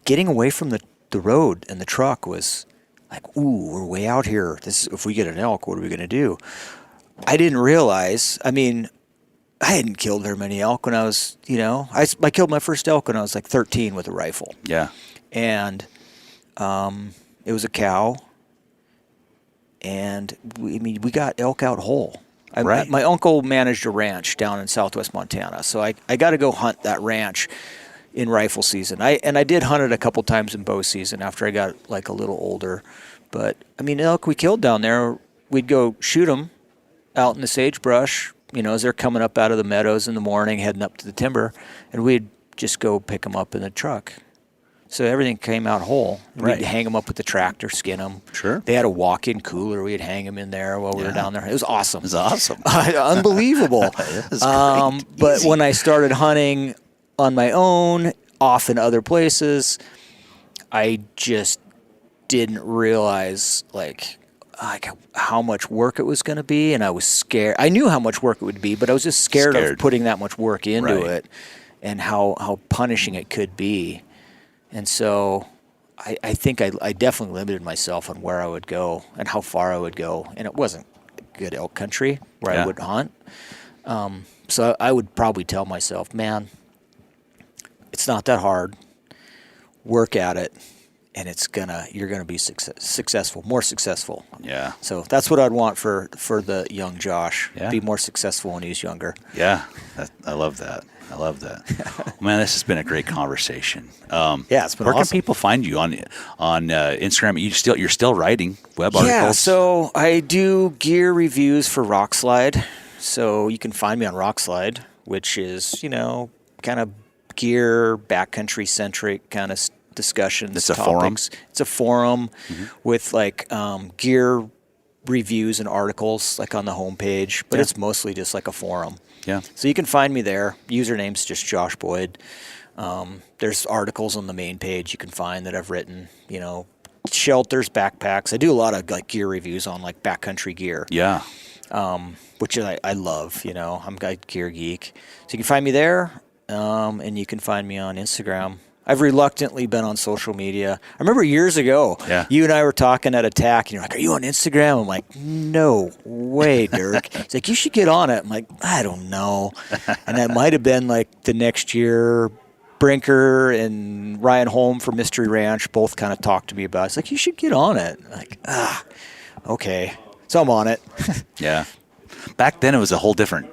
getting away from the road and the truck was like, ooh, we're way out here. If we get an elk, what are we going to do? I didn't realize, I mean, I hadn't killed very many elk when I was, I killed my first elk when I was like 13 with a rifle. Yeah. And it was a cow. And we got elk out whole. Right. My uncle managed a ranch down in southwest Montana. So I got to go hunt that ranch in rifle season. I did hunt it a couple times in bow season after I got like a little older. But I mean, elk we killed down there, we'd go shoot them out in the sagebrush, as they're coming up out of the meadows in the morning, heading up to the timber, and we'd just go pick them up in the truck. So everything came out whole. Right. We'd hang them up with the tractor, skin them. Sure. They had a walk-in cooler. We'd hang them in there while we were down there. It was awesome. It's awesome. Unbelievable. It was great. But Easy. when I started hunting on my own, off in other places, I just didn't realize like how much work it was going to be, and I was scared. I knew how much work it would be, but I was just scared. Of putting that much work into it, and how punishing it could be. And so I think I definitely limited myself on where I would go and how far I would go. And it wasn't good elk country where I would hunt. So I would probably tell myself, man, it's not that hard. Work at it, and you're gonna be successful, more successful. Yeah. So that's what I'd want for the young Josh. Yeah. Be more successful when he's younger. Yeah, I love that. Well, man, this has been a great conversation. It's been where awesome. can people find you on Instagram? You're still writing web articles. Yeah, so I do gear reviews for Rockslide. So you can find me on Rockslide, which is kind of gear backcountry centric kind of discussions. It's a topics. forum. It's a forum with like gear reviews and articles like on the homepage, but it's mostly just like a forum. Yeah. So you can find me there. Username's just Josh Boyd. There's articles on the main page you can find that I've written, shelters, backpacks. I do a lot of like gear reviews on like backcountry gear. Yeah. Which I love, I'm a gear geek. So you can find me there, and you can find me on Instagram. I've reluctantly been on social media. I remember years ago, you and I were talking at Attack, and you're like, are you on Instagram? I'm like, no way, Dirk. He's like, you should get on it. I'm like, I don't know. And that might have been like the next year. Brinker and Ryan Holm from Mystery Ranch both kind of talked to me about it. It's like, you should get on it. I'm like, okay. So I'm on it. Yeah. Back then it was a whole different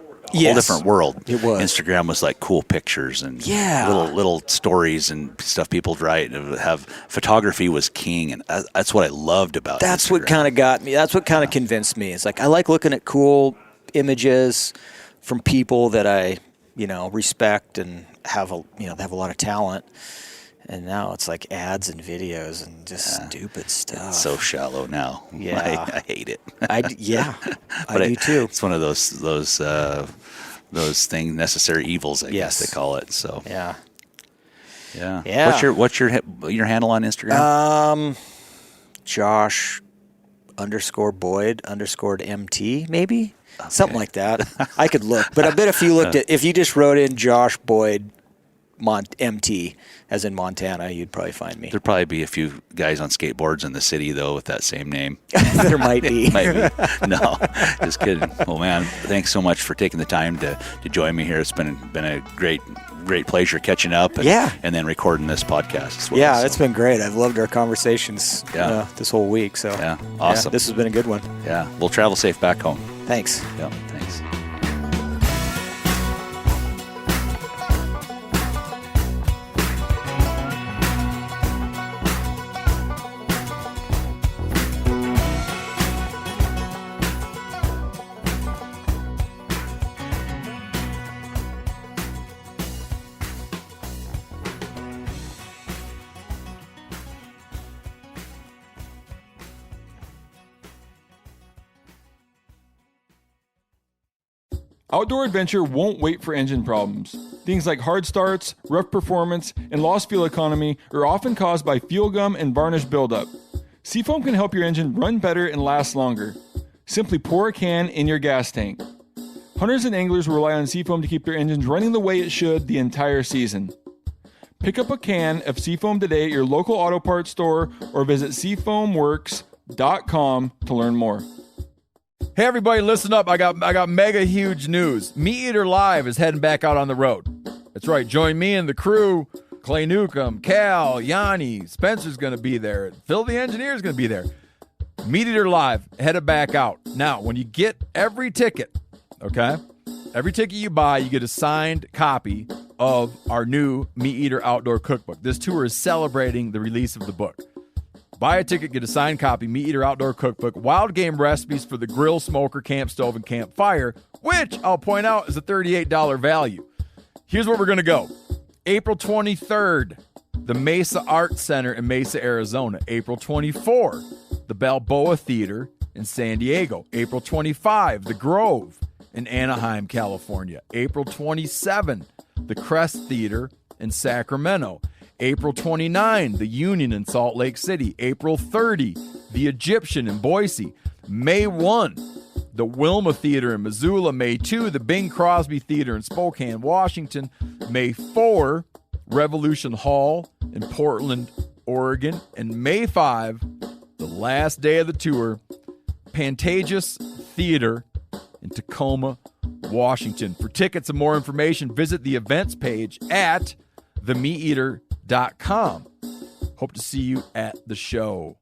world. It was. Instagram was like cool pictures and little stories and stuff people would write. Photography was king, and that's what I loved about That's Instagram. what kind of got me. That's what kind of convinced me. It's like I like looking at cool images from people that I, respect and have a lot of talent. And now it's like ads and videos and just stupid stuff. It's so shallow now. Yeah. I hate it. I do too. It's one of those things, necessary evils, I guess they call it. So Yeah. What's your handle on Instagram? Josh _Boyd _MT maybe something like that. I could look, but I bet if you just wrote in Josh Boyd MT as in Montana, you'd probably find me. There'd probably be a few guys on skateboards in the city though with that same name. There might be. No, just kidding. Well, man, thanks so much for taking the time to join me here. It's been a great pleasure catching up and then recording this podcast as well. Yeah, it's been great. I've loved our conversations this whole week. So awesome. This has been a good one. Yeah, we'll travel safe back home. Thanks. Yeah, thanks. Outdoor adventure won't wait for engine problems. Things like hard starts, rough performance, and lost fuel economy are often caused by fuel gum and varnish buildup. Seafoam can help your engine run better and last longer. Simply pour a can in your gas tank. Hunters and anglers rely on Seafoam to keep their engines running the way it should the entire season. Pick up a can of Seafoam today at your local auto parts store or visit seafoamworks.com to learn more. Hey everybody, listen up. I got mega huge news. Meat Eater Live is heading back out on the road. That's right. Join me and the crew. Clay Newcomb, Cal, Yanni, Spencer's going to be there. Phil the engineer's going to be there. Meat Eater Live headed back out. Now, when you get every ticket, okay? Every ticket you buy, you get a signed copy of our new Meat Eater Outdoor Cookbook. This tour is celebrating the release of the book. Buy a ticket, get a signed copy, Meat Eater Outdoor Cookbook, wild game recipes for the grill, smoker, camp stove, and campfire, which I'll point out is a $38 value. Here's where we're going to go. April 23rd, the Mesa Art Center in Mesa, Arizona. April 24, the Balboa Theater in San Diego. April 25, the Grove in Anaheim, California. April 27, the Crest Theater in Sacramento. April 29, the Union in Salt Lake City. April 30, the Egyptian in Boise. May 1, the Wilma Theater in Missoula. May 2, the Bing Crosby Theater in Spokane, Washington. May 4, Revolution Hall in Portland, Oregon. And May 5, the last day of the tour, Pantages Theater in Tacoma, Washington. For tickets and more information, visit the events page at themeateater.com. Hope to see you at the show.